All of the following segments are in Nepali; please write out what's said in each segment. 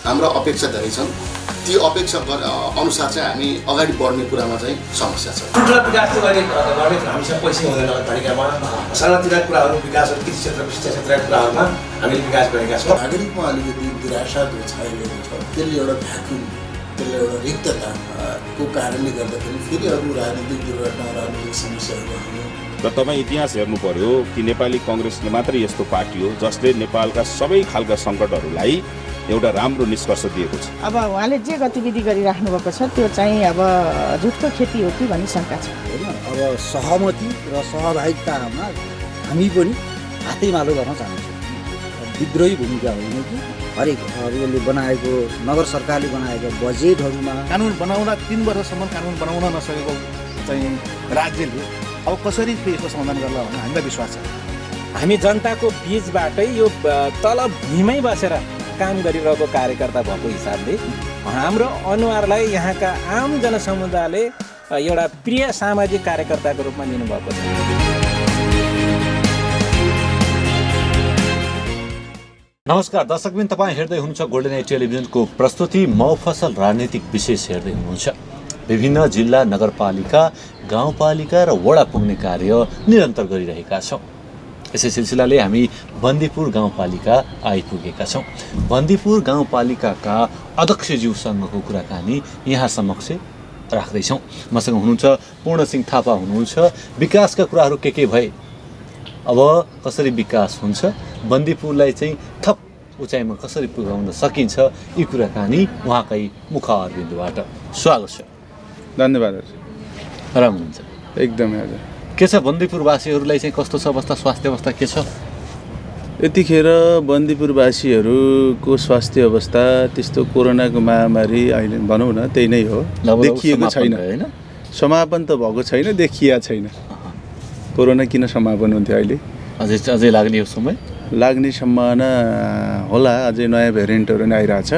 हाम्रो अपेक्षा धेरै छन्। ती अपेक्षा अनुसार चाहिँ हामी अगाडि बढ्ने कुरामा चाहिँ समस्या छ। ठुल्ठुला विकास चाहिँ गर्ने हामीसँग पैसा हुँदैन नगरपालिकामा। सानातिना कुराहरू विकासहरू कृषि क्षेत्रको शिक्षा क्षेत्रका कुराहरूमा हामीले विकास गरेका छौँ। नागरिकमा अलिकति निराशाको छाइरहेको छ। त्यसले एउटा भ्याकुम, त्यसले एउटा रिक्तताको कारणले गर्दाखेरि फेरि अरू राजनीतिक दुर्घटना, राजनीतिक समस्याहरू आउने। र तपाईँ इतिहास हेर्नु पर्यो कि नेपाली कङ्ग्रेसले मात्रै यस्तो पार्टी हो जसले नेपालका सबै खालका सङ्कटहरूलाई एउटा राम्रो निष्कर्ष दिएको छ। अब उहाँले जे गतिविधि गरिराख्नु भएको छ त्यो चाहिँ अब झुटको खेती हो कि भन्ने शङ्का छ होइन। अब सहमति र सहभागितामा हामी पनि हातैमालो गर्न चाहन्छौँ। विद्रोही भूमिका होइन कि हरेक यसले बनाएको नगर सरकारले बनाएको बजेटहरूमा कानुन बनाउन 3 वर्षसम्म कानुन बनाउन नसकेको चाहिँ राज्यले अब कसरी यसको समाधान गर्ला भन्ने हामीलाई विश्वास छ। हामी जनताको बीचबाटै यो तल भुइँमै बसेर काम गरिरहेको कार्यकर्ता भएको हिसाबले हाम्रो अनुहारलाई यहाँका आम जनसमुदायले एउटा प्रिय सामाजिक कार्यकर्ताको रूपमा लिनुभएको छ। नमस्कार दर्शकबिन, तपाईँ हेर्दै हुनुहुन्छ गोल्डन एज टेलिभिजनको प्रस्तुति मफसल राजनीतिक विशेष हेर्दै हुनुहुन्छ। विभिन्न जिल्ला, नगरपालिका, गाउँपालिका र वडा पुग्ने कार्य निरन्तर गरिरहेका छौँ। यसै सिलसिलाले हामी बन्दीपुर गाउँपालिका आइपुगेका छौँ। बन्दीपुर गाउँपालिकाका अध्यक्षज्यूसँगको कुराकानी यहाँ समक्ष राख्दैछौँ। मसँग हुनुहुन्छ पूर्णसिंह थापा हुनुहुन्छ। विकासका कुराहरू के भए, अब कसरी विकास हुन्छ, बन्दीपुरलाई चाहिँ थप उचाइमा कसरी पुर्याउन सकिन्छ, यी कुराकानी उहाँकै मुखारबिन्दुबाट। स्वागत छ। धन्यवाद। राम्रो हुन्छ एकदमै हजुर। के छ बन्दीपुरवासीहरूलाई चाहिँ कस्तो छ अवस्था, स्वास्थ्य अवस्था के छ? यतिखेर बन्दीपुरवासीहरूको स्वास्थ्य अवस्था त्यस्तो कोरोनाको महामारी अहिले भनौँ न त्यही नै हो, देखिएको छैन होइन। समापन त भएको छैन, देखिया छैन। कोरोना किन समापन हुन्थ्यो, अहिले अझै लाग्ने हो समय, लाग्ने सम्भावना होला। अझै नयाँ भेरिएन्टहरू नै आइरहेछ।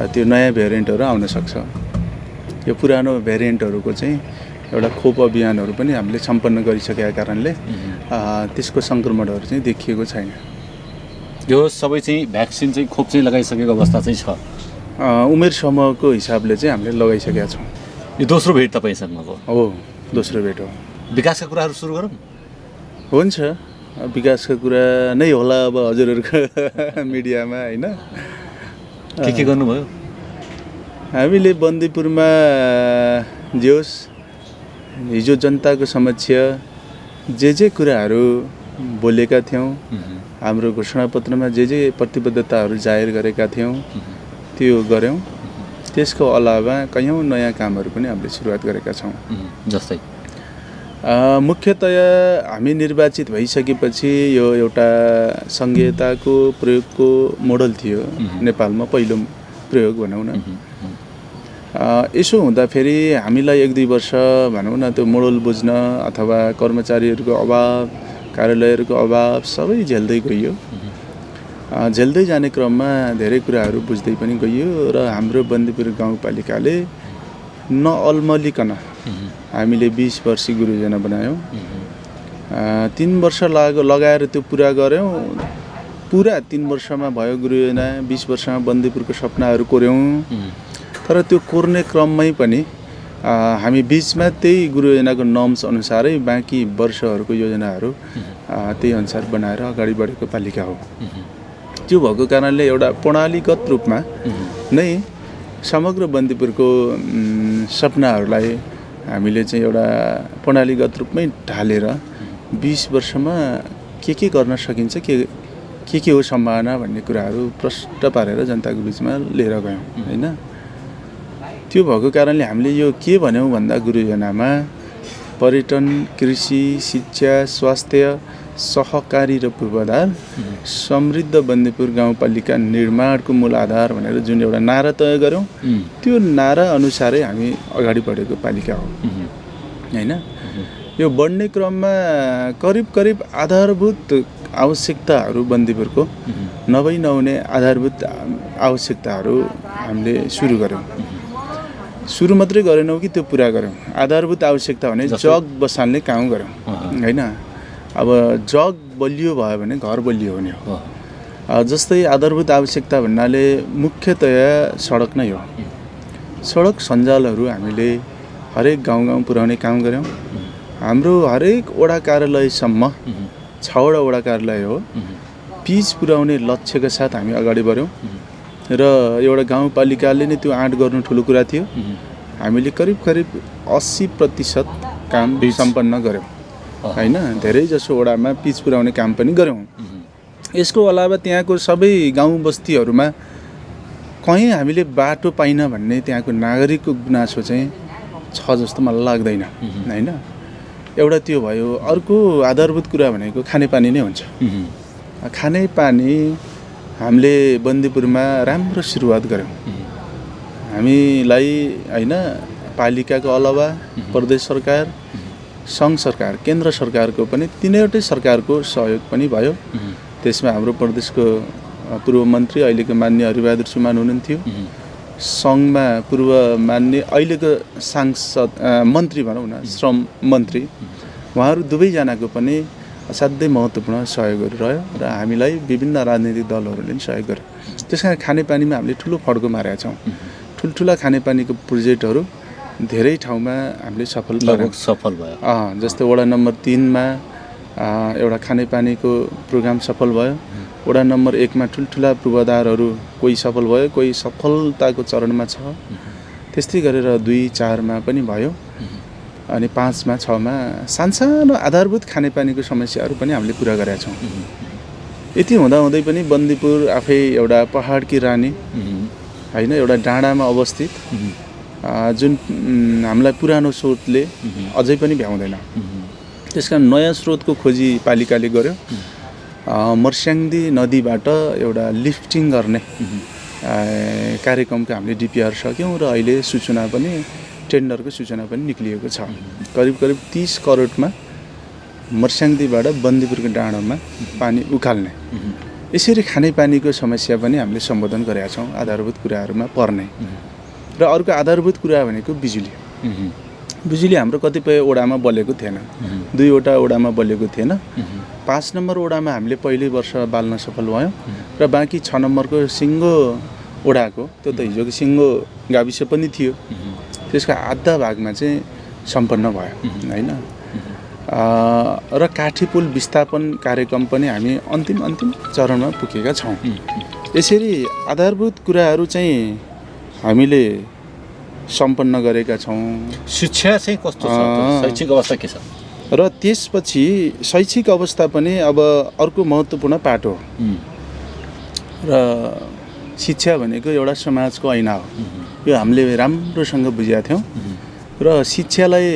त्यो नयाँ भेरिएन्टहरू आउन सक्छ। यो पुरानो भेरिएन्टहरूको चाहिँ एउटा खोप अभियानहरू पनि हामीले सम्पन्न गरिसकेका कारणले त्यसको सङ्क्रमणहरू चाहिँ देखिएको छैन। यो सबै चाहिँ भ्याक्सिन चाहिँ खोप चाहिँ लगाइसकेको अवस्था चाहिँ छ। उमेर समूहको हिसाबले चाहिँ हामीले लगाइसकेका छौँ। यो दोस्रो भेट तपाईँसँगको हो? दोस्रो भेट हो। विकासका कुराहरू सुरु गरौँ। हुन्छ, विकासका कुरा नै होला अब हजुरहरूको मिडियामा होइन। के गर्नुभयो? हामीले बन्दीपुरमा जे होस् हिजो जनताको समक्ष जे कुराहरू बोलेका थियौँ, हाम्रो घोषणापत्रमा जे प्रतिबद्धताहरू जाहेर गरेका थियौँ त्यो गऱ्यौँ। त्यसको अलावा कैयौँ नयाँ कामहरू पनि हामीले सुरुवात गरेका छौँ। जस्तै मुख्यतया हामी निर्वाचित भइसकेपछि यो एउटा सङ्घीयताको प्रयोगको मोडल थियो नेपालमा, पहिलो प्रयोग भनौँ न। यसो हुँदाखेरि हामीलाई 1-2 वर्ष भनौँ न त्यो मोडल बुझ्न अथवा कर्मचारीहरूको अभाव, कार्यालयहरूको अभाव सबै झेल्दै गइयो। झेल्दै जाने क्रममा धेरै कुराहरू बुझ्दै पनि गइयो र हाम्रो बन्दीपुर गाउँपालिकाले नअल्मलिकन हामीले 20 वर्षीय गुरुजना बनायौँ। 3 वर्ष लगाएर त्यो पुरा गऱ्यौँ। पुरा 3 वर्षमा भयो गुरुजना, 20 वर्षमा बन्दीपुरको सपनाहरू कोर्यौँ। तर त्यो कोर्ने क्रममै पनि हामी बिचमा त्यही गुरुयोजनाको नर्म्स अनुसारै बाँकी वर्षहरूको योजनाहरू त्यही अनुसार बनाएर अगाडि बढेको पालिका हो। त्यो भएको कारणले एउटा प्रणालीगत रूपमा नै समग्र बन्दीपुरको सपनाहरूलाई हामीले चाहिँ एउटा प्रणालीगत रूपमै ढालेर 20 वर्षमा के गर्न सकिन्छ, के हो सम्भावना भन्ने कुराहरू प्रष्ट पारेर जनताको बिचमा लिएर गयौँ होइन। त्यो भएको कारणले हामीले यो के भन्यौँ भन्दा गुरुयोजनामा पर्यटन, कृषि, शिक्षा, स्वास्थ्य, सहकारी र पूर्वाधार समृद्ध बन्दीपुर गाउँपालिका निर्माणको मूल आधार भनेर जुन एउटा नारा तय गऱ्यौँ, त्यो नारा अनुसारै हामी अगाडि बढेको पालिका हो होइन। यो बढ्ने क्रममा करिब आधारभूत आवश्यकताहरू बन्दीपुरको नहुने आधारभूत आवश्यकताहरू हामीले सुरु गऱ्यौँ। सुरु मात्रै गरेनौँ कि त्यो पुरा गऱ्यौँ। आधारभूत आवश्यकता भने जग बसाल्ने काम गऱ्यौँ होइन। अब जग बलियो भयो भने घर बलियो हुने हो। जस्तै आधारभूत आवश्यकता भन्नाले मुख्यतया सडक नै हो। सडक सञ्जालहरू हामीले हरेक गाउँ पुर्याउने काम गऱ्यौँ। हाम्रो हरेक वडा कार्यालयसम्म 6वटा वडा कार्यालय हो, पिच पुर्याउने लक्ष्यका साथ हामी अगाडि बढ्यौँ र एउटा गाउँपालिकाले नै त्यो आँट गर्नु ठुलो कुरा थियो। हामीले करिब 80% काम सम्पन्न गऱ्यौँ हैन। धेरै जसो वडामा पिच पुर्याउने काम पनि गऱ्यौँ। यसको अलावा त्यहाँको सबै गाउँ बस्तीहरूमा कहीँ हामीले बाटो पाइन भन्ने त्यहाँको नागरिकको गुनासो चाहिँ छ जस्तो मलाई लाग्दैन हैन। एउटा त्यो भयो। अर्को आधारभूत कुरा भनेको खानेपानी नै हुन्छ। खानेपानी हामीले बन्दीपुरमा राम्रो सुरुवात गऱ्यौँ। हामीलाई हैन पालिकाको अलावा प्रदेश सरकार, सङ्घ सरकार, केन्द्र सरकारको पनि तीनैवटै सरकारको सहयोग पनि भयो। त्यसमा हाम्रो प्रदेशको पूर्व मन्त्री अहिलेको मान्य हरिबहादुर सुमान हुनुहुन्थ्यो। सङ्घमा पूर्व मान्य अहिलेको सांसद मन्त्री भनौँ न, श्रम मन्त्री, उहाँहरू दुवैजनाको पनि असाध्यै महत्त्वपूर्ण सहयोगहरू रह्यो र हामीलाई विभिन्न राजनीतिक दलहरूले पनि सहयोग गर्यो। त्यस कारण खानेपानीमा हामीले ठुलो फड्को मारेका छौँ। ठुल्ठुला खानेपानीको प्रोजेक्टहरू धेरै ठाउँमा हामीले सफल भयो। जस्तै वडा नम्बर 3मा एउटा खानेपानीको प्रोग्राम सफल भयो। वडा नम्बर 1मा ठुल्ठुला पूर्वाधारहरू कोही सफल भयो, कोही सफलताको चरणमा छ। त्यस्तै गरेर 2, 4मा पनि भयो अनि 5मा 6मा सानसानो आधारभूत खानेपानीको समस्याहरू पनि हामीले पुरा गरेका छौँ। यति हुँदाहुँदै पनि बन्दीपुर आफै एउटा पहाडकी रानी हैन, एउटा डाँडामा अवस्थित जुन हामीलाई पुरानो स्रोतले अझै पनि भ्याउँदैन। त्यसकारण नयाँ स्रोतको खोजी पालिकाले गर्यो। मर्स्याङ्दी नदीबाट एउटा लिफ्टिङ गर्ने कार्यक्रमको हामीले डिपिआर सक्यौँ र अहिले सूचना पनि टेन्डरको सूचना पनि निक्लिएको छ। करिब 30 करोडमा मर्स्याङ्दीबाट बन्दीपुरको डाँडोमा पानी उखाल्ने। यसरी खानेपानीको समस्या पनि हामीले सम्बोधन गरेका छौँ आधारभूत कुराहरूमा पर्ने। र अर्को आधारभूत कुरा भनेको बिजुली। बिजुली हाम्रो कतिपय वडामा बलेको थिएन, 2वटा वडामा बलेको थिएन। 5 नम्बर वडामा हामीले पहिलो वर्ष बाल्न सफल भयौँ र बाँकी 6 नम्बरको सिङ्गो वडाको, त्यो त हिजोको सिङ्गो गाविस पनि थियो, त्यसको आधा भागमा चाहिँ सम्पन्न भयो हैन। र काठी पुल विस्थापन कार्यक्रम पनि हामी अन्तिम चरणमा पुगेका छौँ। यसरी आधारभूत कुराहरू चाहिँ हामीले सम्पन्न गरेका छौँ। शिक्षा चाहिँ कस्तो छ? शैक्षिक अवस्था के छ? र त्यसपछि शैक्षिक अवस्था पनि अब अर्को महत्त्वपूर्ण पाटो हो। र शिक्षा भनेको एउटा समाजको ऐना हो। यो हामीले राम्रोसँग बुझेका थियौँ। र शिक्षालाई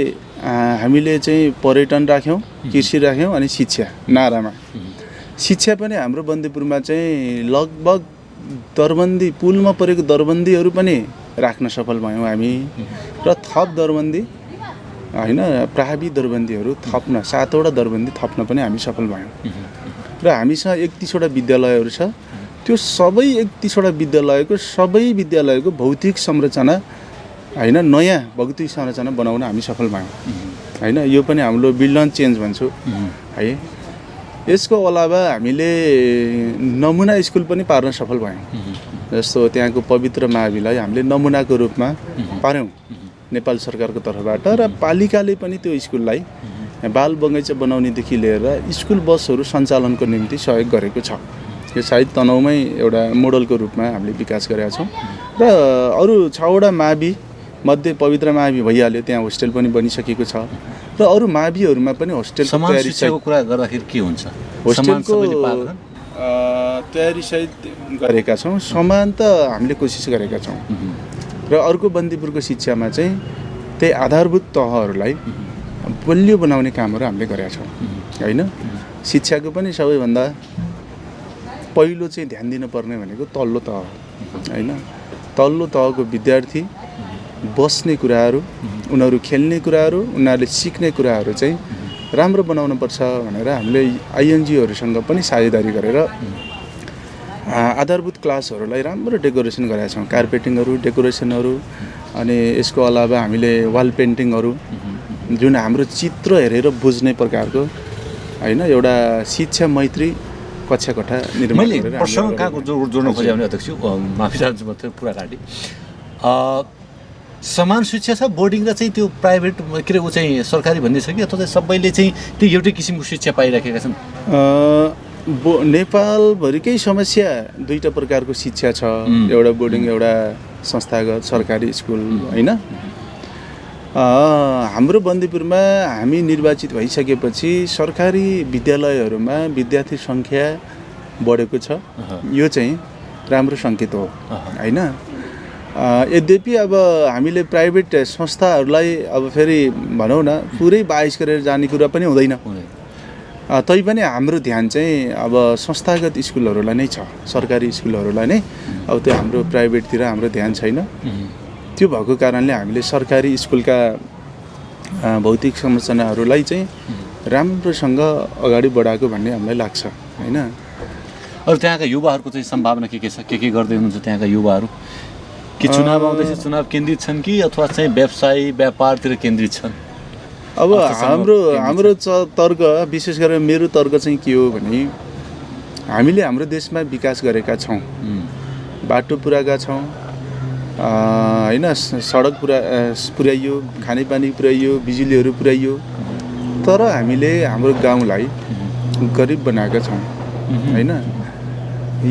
हामीले चाहिँ पर्यटन राख्यौँ, कृषि राख्यौँ अनि शिक्षा नारामा। शिक्षा पनि हाम्रो बन्दीपुरमा चाहिँ लगभग दरबन्दी, पुलमा परेको दरबन्दीहरू पनि राख्न सफल भयौँ हामी। र थप दरबन्दी हैन, प्रभावी दरबन्दीहरू थप्न 7वटा दरबन्दी थप्न पनि हामी सफल भयौँ। र हामीसँग 31वटा विद्यालयहरू छ। त्यो सबै 31वटा विद्यालयको भौतिक संरचना हैन, नयाँ भौतिक संरचना बनाउन हामी सफल भयौँ हैन। यो पनि हाम्रो बिल्ड एन्ड चेन्ज भन्छु है। यसको अलावा हामीले नमुना स्कुल पनि पार्न सफल भयौँ। जस्तो त्यहाँको पवित्र महाविद्यालय हामीले नमुनाको रूपमा पार्यौँ नेपाल सरकारको तर्फबाट। र पालिकाले पनि त्यो स्कुललाई बाल बगैँचा बनाउनेदेखि लिएर स्कुल बसहरू सञ्चालनको निम्ति सहयोग गरेको छ। यो सायद तनहुमै एउटा मोडलको रूपमा हामीले विकास गरेका छौँ। र अरू 6वटा मावि मध्ये पवित्र मावि भइहाल्यो, त्यहाँ होस्टेल पनि बनिसकेको छ। र अरू माविहरूमा पनि होस्टेलको तयारी कुरा गर्दाखेरि के हुन्छ? होस्टेलको तयारी सहित गरेका छौँ। समान त हामीले कोसिस गरेका छौँ। र अर्को बन्दीपुरको शिक्षामा चाहिँ त्यही आधारभूत तहहरूलाई बलियो बनाउने कामहरू हामीले गरेका छौँ हैन। शिक्षाको पनि सबैभन्दा पहिलो चाहिँ ध्यान दिनुपर्ने भनेको तल्लो तह हैन। तल्लो तहको विद्यार्थी बस्ने कुराहरू, उनीहरू खेल्ने कुराहरू, उनीहरूले सिक्ने कुराहरू चाहिँ राम्रो बनाउनुपर्छ भनेर हामीले आइएनजिओहरूसँग पनि साझेदारी गरेर आधारभूत क्लासहरूलाई राम्रो डेकोरेसन गरेका छौँ। कार्पेटिङहरू, डेकोरेसनहरू अनि यसको अलावा हामीले वाल पेन्टिङहरू जुन हाम्रो चित्र हेरेर बुझ्ने प्रकारको हैन, एउटा शिक्षा मैत्री कक्षा कोठा निर्माण मैले गरेर प्रश्न कहाँको जोड्न खोजेँ भने अध्यक्ष माफी चाहन्छु म त्यो पुरा काटेँ समान शिक्षा छ बोर्डिङ र चाहिँ त्यो प्राइभेट के अरे ऊ चाहिँ सरकारी भन्ने छ कि अथवा चाहिँ सबैले चाहिँ त्यो एउटै किसिमको शिक्षा पाइराखेका छन् नेपालभरिकै समस्या दुईटा प्रकारको शिक्षा छ एउटा बोर्डिङ एउटा संस्थागत सरकारी स्कुल होइन हाम्रो बन्दीपुरमा हामी निर्वाचित भइसकेपछि सरकारी विद्यालयहरूमा विद्यार्थी सङ्ख्या बढेको छ यो चाहिँ राम्रो सङ्केत हो होइन यद्यपि अब हामीले प्राइभेट संस्थाहरूलाई अब फेरि भनौँ न पुरै बाइस गरेर जाने कुरा पनि हुँदैन तैपनि हाम्रो ध्यान चाहिँ अब संस्थागत स्कुलहरूलाई नै छ सरकारी स्कुलहरूलाई नै अब त्यो हाम्रो प्राइभेटतिर हाम्रो ध्यान छैन त्यो भएको कारणले हामीले सरकारी स्कुलका भौतिक संरचनाहरूलाई चाहिँ राम्रोसँग अगाडि बढाएको भन्ने हामीलाई लाग्छ होइन अरू त्यहाँका युवाहरूको चाहिँ सम्भावना के छ के गर्दै हुनुहुन्छ त्यहाँका युवाहरू कि चुनाव आउँदैछ चुनाव केन्द्रित छन् कि अथवा चाहिँ व्यवसाय व्यापारतिर केन्द्रित छन् अब हाम्रो तर्क विशेष गरेर मेरो तर्क चाहिँ के हो भने हामीले हाम्रो देशमा विकास गरेका छौँ बाटो पुऱ्याएका छौँ होइन सडक पुर्याइयो खानेपानी पुर्याइयो बिजुलीहरू पुर्याइयो तर हामीले हाम्रो गाउँलाई गरिब बनाएका छौँ होइन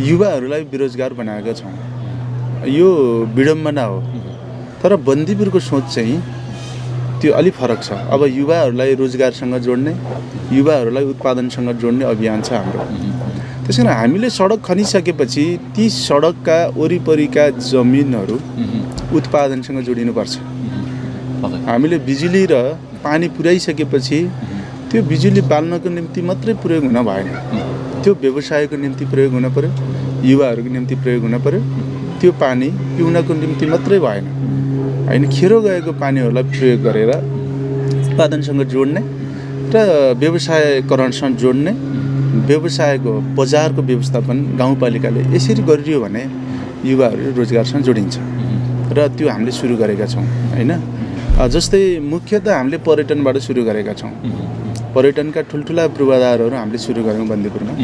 युवाहरूलाई बेरोजगार बनाएका छौँ यो विडम्बना हो तर बन्दीपुरको सोच चाहिँ त्यो अलिक फरक छ अब युवाहरूलाई रोजगारसँग जोड्ने युवाहरूलाई उत्पादनसँग जोड्ने अभियान छ हाम्रो त्यस कारण हामीले सडक खनिसकेपछि ती सडकका वरिपरिका जमिनहरू उत्पादनसँग जोडिनुपर्छ हामीले बिजुली र पानी पुर्याइसकेपछि त्यो बिजुली बाल्नको निम्ति मात्रै प्रयोग हुन भएन त्यो व्यवसायको निम्ति प्रयोग हुन पर्यो युवाहरूको निम्ति प्रयोग हुन पर्यो त्यो पानी पिउनको निम्ति मात्रै भएन होइन खेरो गएको पानीहरूलाई प्रयोग गरेर उत्पादनसँग जोड्ने र व्यवसायकरणसँग जोड्ने व्यवसायको बजारको व्यवस्थापन गाउँपालिकाले यसरी गरियो भने युवाहरू रोजगारसँग जोडिन्छ र त्यो हामीले सुरु गरेका छौँ होइन जस्तै मुख्यतः हामीले पर्यटनबाट सुरु गरेका छौँ पर्यटनका ठुल्ठुला पूर्वाधारहरू हामीले सुरु गऱ्यौँ बन्दीपुरमा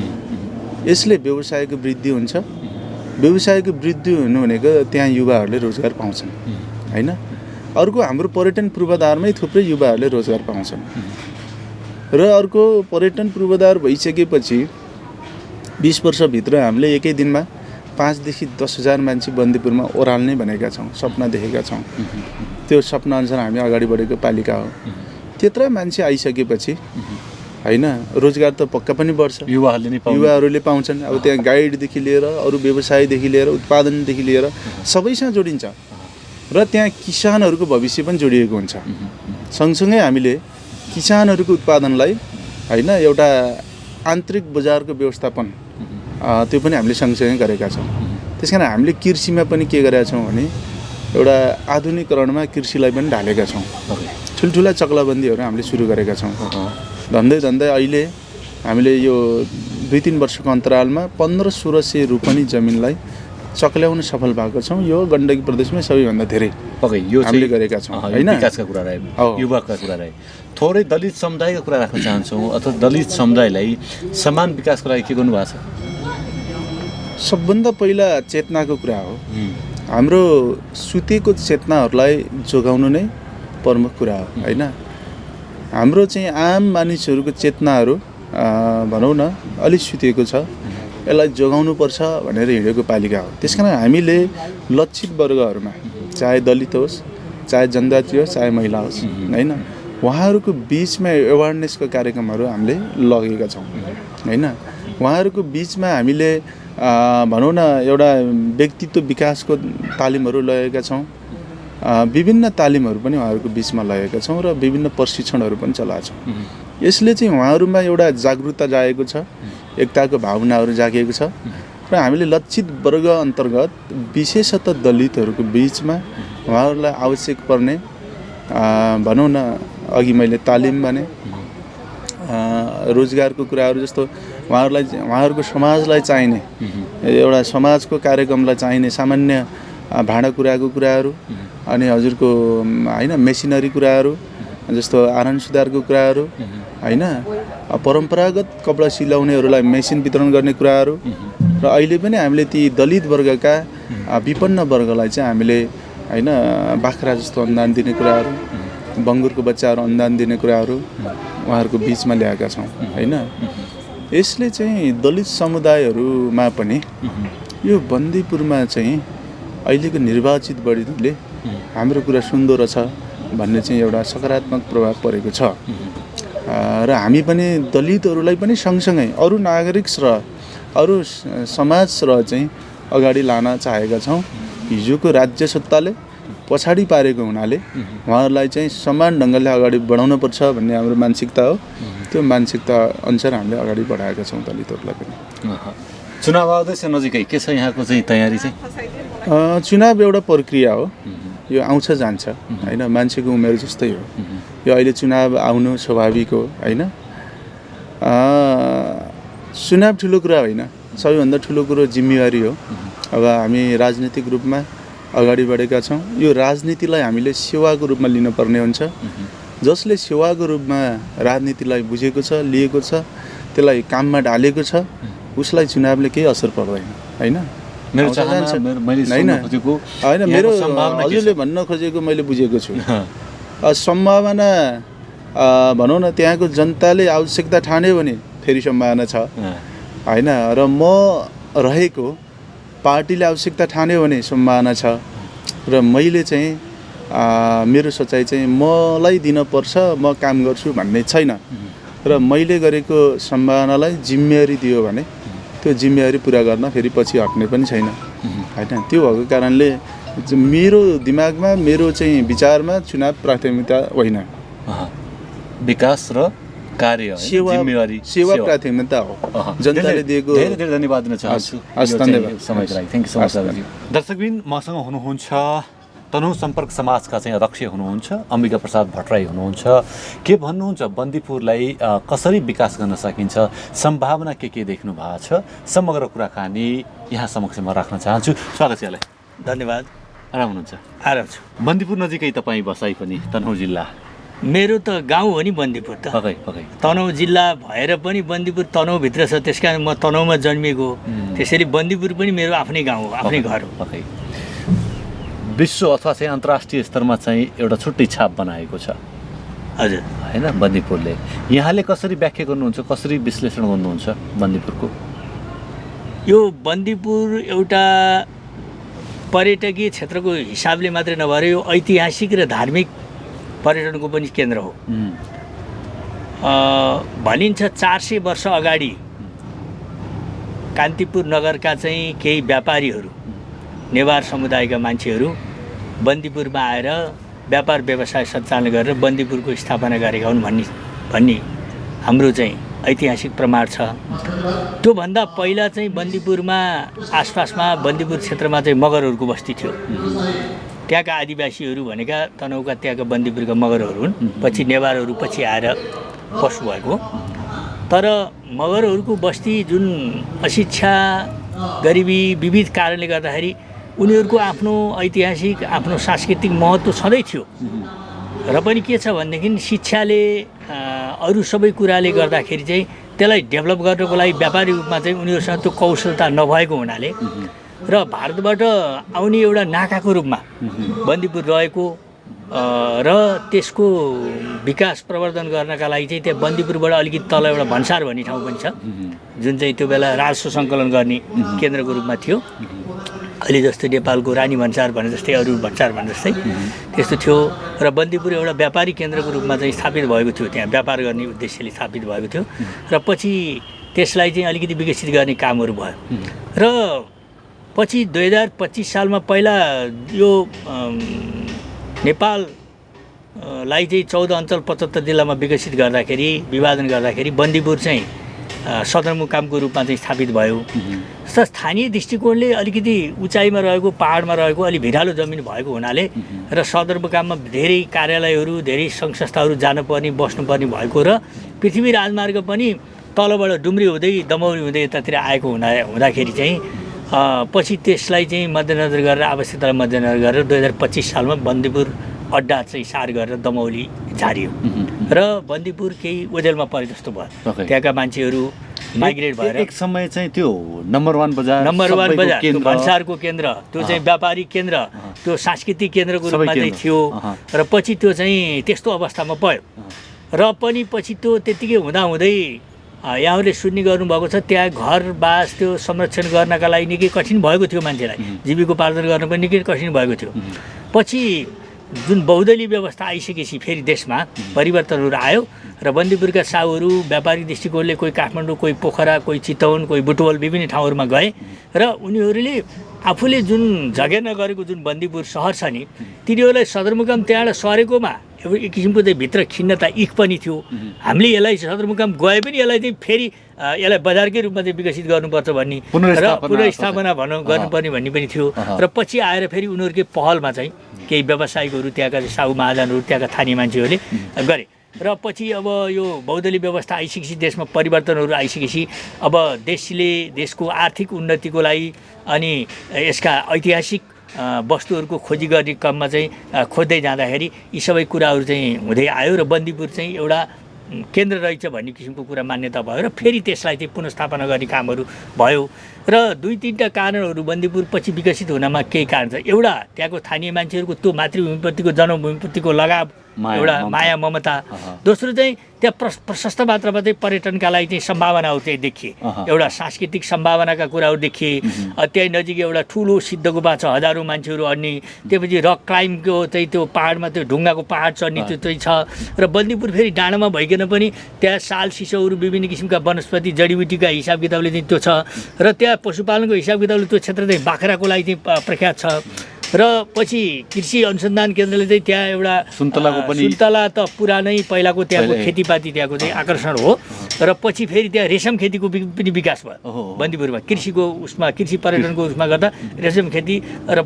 यसले व्यवसायको वृद्धि हुन्छ व्यवसायको वृद्धि हुनु भनेको त्यहाँ युवाहरूले रोजगार पाउँछन् होइन अर्को हाम्रो पर्यटन पूर्वाधारमै थुप्रै युवाहरूले रोजगार पाउँछन् र अर्को पर्यटन पूर्वाधार भइसकेपछि 20 वर्षभित्र हामीले एकै दिनमा 5 देखि 10,000 मान्छे बन्दीपुरमा ओह्राल्ने भनेका छौँ सपना देखेका छौँ त्यो सपना अनुसार हामी अगाडि बढेको पालिका हो त्यत्रा मान्छे आइसकेपछि होइन रोजगार त पक्का पनि बढ्छ युवाहरूले पाउँछन् अब त्यहाँ गाइडदेखि लिएर अरू व्यवसायदेखि लिएर उत्पादनदेखि लिएर सबैसँग जोडिन्छ र त्यहाँ किसानहरूको भविष्य पनि जोडिएको हुन्छ सँगसँगै हामीले किसानहरूको उत्पादनलाई होइन एउटा आन्तरिक बजारको व्यवस्थापन त्यो पनि हामीले सँगसँगै गरेका छौँ त्यस कारण हामीले कृषिमा पनि के गरेका छौँ भने एउटा आधुनिकरणमा कृषिलाई पनि ढालेका छौँ ठुल्ठुला चक्लाबन्दीहरू हामीले सुरु गरेका छौँ धन्दै अहिले हामीले यो 2-3 वर्षको अन्तरालमा 1500-1600 रोपनी जमिनलाई चक्ल्याउन सफल भएको छौँ यो गण्डकी प्रदेशमै सबैभन्दा धेरै यो हामीले गरेका छौँ होइन विकासका कुरा रहे युवाका कुरा रहे थोरै दलित समुदायका कुरा राख्न चाहन्छौँ अथवा दलित समुदायलाई समान विकासको लागि के गर्नु भएको छ सबभन्दा पहिला चेतनाको कुरा हो हाम्रो सुतेको चेतनाहरूलाई जोगाउनु नै प्रमुख कुरा हो होइन हाम्रो चाहिँ आम मानिसहरूको चेतनाहरू भनौँ न अलिक सुतेको छ यसलाई जोगाउनुपर्छ भनेर हिँडेको पालिका हो त्यस कारण हामीले लक्षित वर्गहरूमा चाहे दलित होस् चाहे जनजाति होस् चाहे महिला होस् होइन उहाँहरूको बिचमा एवारनेसको कार्यक्रमहरू हामीले लगेका छौँ होइन उहाँहरूको बिचमा हामीले भनौँ न एउटा व्यक्तित्व विकासको तालिमहरू लगेका छौँ विभिन्न तालिमहरू पनि उहाँहरूको बिचमा लगेका छौँ र विभिन्न प्रशिक्षणहरू पनि चलाएको छौँ यसले चाहिँ उहाँहरूमा एउटा जागरुकता जागेको छ एकताको भावनाहरू जागेको छ र हामीले लक्षित वर्ग अन्तर्गत विशेषतः दलितहरूको बिचमा उहाँहरूलाई आवश्यक पर्ने भनौँ न अघि मैले तालिम भने रोजगारको कुराहरू जस्तो उहाँहरूको समाजलाई चाहिने एउटा समाजको कार्यक्रमलाई चाहिने सामान्य भाँडाकुँडाको कुराहरू अनि हजुरको होइन मेसिनरी कुराहरू जस्तो आरन सुधारको कुराहरू होइन, परम्परागत कपडा सिलाउनेहरूलाई मेसिन वितरण गर्ने कुराहरू र अहिले पनि हामीले ती दलित वर्गका विपन्न वर्गलाई चाहिँ हामीले होइन बाख्रा जस्तो अनुदान दिने कुराहरू, बङ्गुरको बच्चाहरू अनुदान दिने कुराहरू उहाँहरूको बिचमा ल्याएका छौँ होइन। यसले चाहिँ दलित समुदायहरूमा पनि यो बन्दीपुरमा चाहिँ अहिलेको निर्वाचित बढीले हाम्रो कुरा सुन्दो रहेछ भन्ने चाहिँ एउटा सकारात्मक प्रभाव परेको छ। र हामी पनि दलितहरूलाई पनि सँगसँगै अरू नागरिक र अरू समाज र चाहिँ अगाडि लान चाहेका छौँ। हिजोको राज्य सत्ताले पछाडि पारेको हुनाले उहाँहरूलाई चाहिँ समान ढङ्गले अगाडि बढाउनुपर्छ भन्ने हाम्रो मानसिकता हो। त्यो मानसिकता अनुसार हामीले अगाडि बढाएका छौँ दलितहरूलाई पनि। चुनाव आउँदैछ नजिकै, के छ यहाँको चाहिँ तयारी चाहिँ? चुनाव एउटा प्रक्रिया हो, यो आउँछ जान्छ होइन, मान्छेको उमेर जस्तै हो। यो अहिले चुनाव आउनु स्वाभाविक हो होइन। चुनाव ठुलो कुरा होइन, सबैभन्दा ठुलो कुरो जिम्मेवारी हो। अब हामी राजनीतिक रूपमा अगाडि बढेका छौँ। यो राजनीतिलाई हामीले सेवाको रूपमा लिनुपर्ने हुन्छ। जसले सेवाको रूपमा राजनीतिलाई बुझेको छ, लिएको छ, त्यसलाई काममा ढालेको छ, उसलाई चुनावले केही असर पर्दैन होइन। मेरो हजुरले भन्न खोजेको मैले बुझेको छु। सम्भावना भनौँ न, त्यहाँको जनताले आवश्यकता ठान्यो भने फेरि सम्भावना छ होइन। र म रहेको पार्टीले आवश्यकता ठान्यो भने सम्भावना छ। र मैले चाहिँ मेरो सोचाइ चाहिँ मलाई दिनपर्छ, म काम गर्छु भन्ने छैन। र मैले गरेको सम्भावनालाई जिम्मेवारी दियो भने त्यो जिम्मेवारी पुरा गर्न फेरि पछि हट्ने पनि छैन होइन। त्यो भएको कारणले मेरो दिमागमा, मेरो चाहिँ विचारमा चुनाव प्राथमिकता होइन, विकास र कार्य सेवा प्राथमिकता हो। जनताले दिएको। धेरै धेरै धन्यवाद दिन चाहन्छु समयको लागि। थ्याङ्क यू सो मच सरजी। दर्शकबिन, मसँग हुनुहुन्छ तनहुँ सम्पर्क समाजका चाहिँ अध्यक्ष हुनुहुन्छ अम्बिका प्रसाद भट्टराई हुनुहुन्छ। के भन्नुहुन्छ, बन्दीपुरलाई कसरी विकास गर्न सकिन्छ, सम्भावना के देख्नु भएको छ, समग्र कुराकानी यहाँ समक्ष म राख्न चाहन्छु। स्वागत छ यहाँलाई। धन्यवाद। आराम हुनुहुन्छ? आराम छु। बन्दीपुर नजिकै तपाईँ बसाइ पनि, तनहुँ जिल्ला। मेरो त गाउँ हो नि बन्दीपुर त। तनहुँ जिल्ला भएर पनि बन्दीपुर तनहुँभित्र छ, त्यस कारण म तनहुँमा जन्मिएको हो। त्यसैले बन्दीपुर पनि मेरो आफ्नै गाउँ हो, आफ्नै घर हो। विश्व अथवा चाहिँ अन्तर्राष्ट्रिय स्तरमा चाहिँ एउटा छुट्टै छाप बनाएको छ हजुर होइन बन्दीपुरले। यहाँले कसरी व्याख्या गर्नुहुन्छ, कसरी विश्लेषण गर्नुहुन्छ बन्दीपुरको? यो बन्दीपुर एउटा पर्यटकीय क्षेत्रको हिसाबले मात्रै नभएर यो ऐतिहासिक र धार्मिक पर्यटनको पनि केन्द्र हो। भनिन्छ 400 वर्ष अगाडि कान्तिपुर नगरका चाहिँ केही व्यापारीहरू, नेवार समुदायका मान्छेहरू बन्दीपुरमा आएर व्यापार व्यवसाय सञ्चालन गरेर बन्दीपुरको स्थापना गरेका हुन् भन्ने हाम्रो चाहिँ ऐतिहासिक प्रमाण छ। त्योभन्दा पहिला चाहिँ बन्दीपुरमा आसपासमा बन्दीपुर क्षेत्रमा चाहिँ मगरहरूको बस्ती थियो। त्यहाँका आदिवासीहरू भनेका तनहुँका त्यहाँका बन्दीपुरका मगरहरू हुन्। पछि नेवारहरू पछि आएर पशु भएको। तर मगरहरूको बस्ती जुन अशिक्षा, गरिबी, विविध कारणले गर्दाखेरि उनीहरूको आफ्नो ऐतिहासिक, आफ्नो सांस्कृतिक महत्त्व सधैँ थियो। र पनि के छ भनेदेखि शिक्षाले अरू सबै कुराले गर्दाखेरि चाहिँ त्यसलाई डेभलप गर्नको लागि व्यापारी रूपमा चाहिँ उनीहरूसँग त्यो कौशलता नभएको हुनाले र भारतबाट आउने एउटा नाकाको रूपमा बन्दीपुर रहेको र त्यसको विकास प्रवर्धन गर्नका लागि चाहिँ त्यहाँ बन्दीपुरबाट अलिकति तल एउटा भन्सार भन्ने ठाउँ पनि छ, जुन चाहिँ त्यो बेला राजस्व सङ्कलन गर्ने केन्द्रको रूपमा थियो। अहिले जस्तो नेपालको रानी भन्सार भने जस्तै, अरू भन्सार भने जस्तै त्यस्तो थियो। र बन्दीपुर एउटा व्यापारी केन्द्रको रूपमा चाहिँ स्थापित भएको थियो, त्यहाँ व्यापार गर्ने उद्देश्यले स्थापित भएको थियो। र पछि त्यसलाई चाहिँ अलिकति विकसित गर्ने कामहरू भयो। र पछि 2025 सालमा पहिला यो नेपाललाई चाहिँ 14 अञ्चल 75 जिल्लामा विकसित गर्दाखेरि, विभाजन गर्दाखेरि बन्दीपुर चाहिँ सदरमुकामको रूपमा चाहिँ स्थापित भयो। स्थानीय दृष्टिकोणले अलिकति उचाइमा रहेको, पहाडमा रहेको, अलि भिरालो जमिन भएको हुनाले र सदरमुकाममा धेरै कार्यालयहरू, धेरै सङ्घ संस्थाहरू जानुपर्ने, बस्नुपर्ने भएको र पृथ्वी राजमार्ग पनि तलबाट डुम्री हुँदै दमौली हुँदै यतातिर आएको हुँदाखेरि चाहिँ पछि त्यसलाई चाहिँ मध्यनजर गरेर, आवश्यकतालाई मध्यनजर गरेर 2025 सालमा बन्दीपुर अड्डा चाहिँ सार गरेर दमौली झारियो र बन्दीपुर केही ओझेलमा परे जस्तो भयो। त्यहाँका मान्छेहरू माइग्रेट भएर एक समय चाहिँ त्यो नम्बर 1 बजार त्यो भन्सारको केन्द्र, त्यो चाहिँ व्यापारिक केन्द्र, त्यो सांस्कृतिक केन्द्रको रूपमा चाहिँ थियो र पछि त्यो चाहिँ त्यस्तो अवस्थामा पऱ्यो र पनि पछि त्यो त्यतिकै हुँदाहुँदै यहाँहरूले सुन्ने गर्नुभएको छ त्यहाँ घरबास त्यो संरक्षण गर्नका लागि निकै कठिन भएको थियो, मान्छेलाई जीविकोपार्जन गर्न पनि निकै कठिन भएको थियो। पछि जुन बहुदलीय व्यवस्था आइसकेपछि फेरि देशमा परिवर्तनहरू आयो र बन्दीपुरका साहुहरू व्यापारिक दृष्टिकोणले कोही काठमाडौँ, कोही पोखरा, कोही चितवन, कोही बुटवल विभिन्न ठाउँहरूमा गए र उनीहरूले आफूले जुन जगेर्ना गरेको जुन बन्दीपुर सहर छ नि तिनीहरूलाई सदरमुकाम त्यहाँबाट सरेकोमा एक किसिमको चाहिँ भित्र खिन्नता इख पनि थियो। हामीले यसलाई सदरमुकाम गए पनि यसलाई चाहिँ फेरि यसलाई बजारकै रूपमा चाहिँ विकसित गर्नुपर्छ भन्ने र पुनर्स्थापना गर्नुपर्ने भन्ने पनि थियो र पछि आएर फेरि उनीहरूकै पहलमा चाहिँ केही व्यवसायिकहरू त्यहाँका साहु महाजनहरू त्यहाँका स्थानीय मान्छेहरूले गरे र पछि अब यो बहुदलीय व्यवस्था आइसकेपछि देशमा परिवर्तनहरू आइसकेपछि अब देशको आर्थिक उन्नतिको लागि अनि यसका ऐतिहासिक वस्तुहरूको खोजी गर्ने क्रममा चाहिँ खोज्दै जाँदाखेरि यी सबै कुराहरू चाहिँ हुँदै आयो र बन्दीपुर चाहिँ एउटा केन्द्र रहेछ भन्ने किसिमको कुरा मान्यता भयो र फेरि त्यसलाई चाहिँ पुनर्स्थापना गर्ने कामहरू भयो र 2-3टा कारणहरू बन्दीपुर पछि विकसित हुनमा केही कारण छ। एउटा त्यहाँको स्थानीय मान्छेहरूको त्यो मातृभूमिप्रतिको जन्मभूमिप्रतिको लगाव, एउटा माया ममता। दोस्रो चाहिँ त्यहाँ प्रशस्त मात्रामा चाहिँ पर्यटनका लागि चाहिँ सम्भावनाहरू चाहिँ देखिए, एउटा सांस्कृतिक सम्भावनाका कुराहरू देखिए। त्यही नजिक एउटा ठुलो सिद्ध गुफा छ, हजारौँ मान्छेहरू अड्ने, त्यसपछि रक क्लाइम्बको चाहिँ त्यो पाहाडमा त्यो ढुङ्गाको पाहाड चढ्ने त्यो चाहिँ छ र बन्दीपुर फेरि डाँडामा भइकन पनि त्यहाँ साल सिसौहरू विभिन्न किसिमका वनस्पति जडीबुटीका हिसाब किताबले चाहिँ त्यो छ र त्यहाँ पशुपालनको हिसाब किताबले त्यो क्षेत्र चाहिँ बाख्राको लागि चाहिँ प्रख्यात छ र पछि कृषि अनुसन्धान केन्द्रले चाहिँ त्यहाँ एउटा सुन्तला त पुरानै पहिलाको त्यहाँको खेतीपाती त्यहाँको चाहिँ आकर्षण हो र पछि फेरि त्यहाँ रेशम खेतीको पनि विकास भयो बन्दीपुरमा कृषिको उसमा कृषि पर्यटनको उसमा गर्दा रेशम खेती र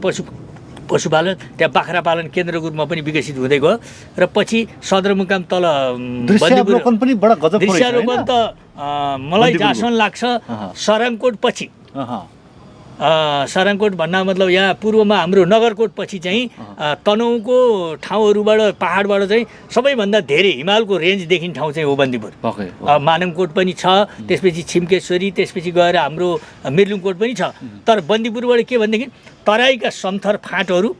पशुपालन त्यहाँ बाख्रा पालन केन्द्रको रूपमा पनि विकसित हुँदै गयो र पछि सदरमुकाम तल दृश्यावलोकन पनि बडा गजब छ। दृश्यावलोकन त मलाई जहाँसम्म लाग्छ सराङकोट पछि सराङकोट भन्दा मतलब यहाँ पूर्वमा हाम्रो नगरकोट पछि चाहिँ तनहुँको ठाउँहरूबाट पहाडबाट चाहिँ सबैभन्दा धेरै हिमालको रेन्ज देखिने ठाउँ चाहिँ हो बन्दीपुर। मानमकोट पनि छ, त्यसपछि छिम्केश्वरी, त्यसपछि गएर हाम्रो मिर्लुङकोट पनि छ। तर बन्दीपुरबाट के भनेदेखि तराईका समथर फाँटहरू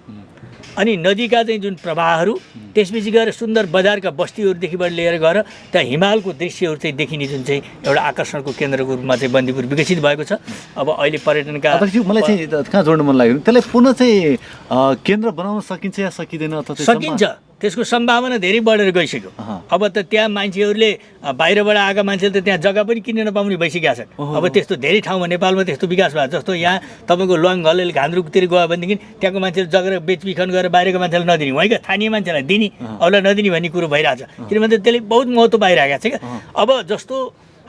अनि नदीका चाहिँ जुन प्रवाहहरू, त्यसपछि गएर सुन्दर बजारका बस्तीहरूदेखिबाट लिएर गएर त्यहाँ हिमालको दृश्यहरू चाहिँ देखिने जुन चाहिँ एउटा आकर्षणको केन्द्रको रूपमा चाहिँ बन्दीपुर विकसित भएको छ। अब अहिले पर्यटनका मलाई चाहिँ कहाँ जोड्नु मन लाग्यो त्यसलाई पुनः चाहिँ केन्द्र बनाउन सकिन्छ या सकिँदैन? सकिन्छ, त्यसको सम्भावना धेरै बढेर गइसक्यो। अब त त्यहाँ मान्छेहरूले बाहिरबाट आएका मान्छेले त त्यहाँ जग्गा पनि किन्न नपाउने भइसकेका छन्। अब त्यस्तो धेरै ठाउँमा नेपालमा त्यस्तो विकास भएको जस्तो यहाँ तपाईँको लङ घलेल घान्द्रुकतिर गयो भनेदेखि त्यहाँको मान्छेले जग्गा बेचबिखन गरेर बाहिरको मान्छेलाई नदिने, वहीँका स्थानीय मान्छेलाई दिने, अरूलाई नदिने भन्ने कुरो भइरहेछ। किनभने त्यसले बहुत महत्त्व पाइरहेको छ क्या। अब जस्तो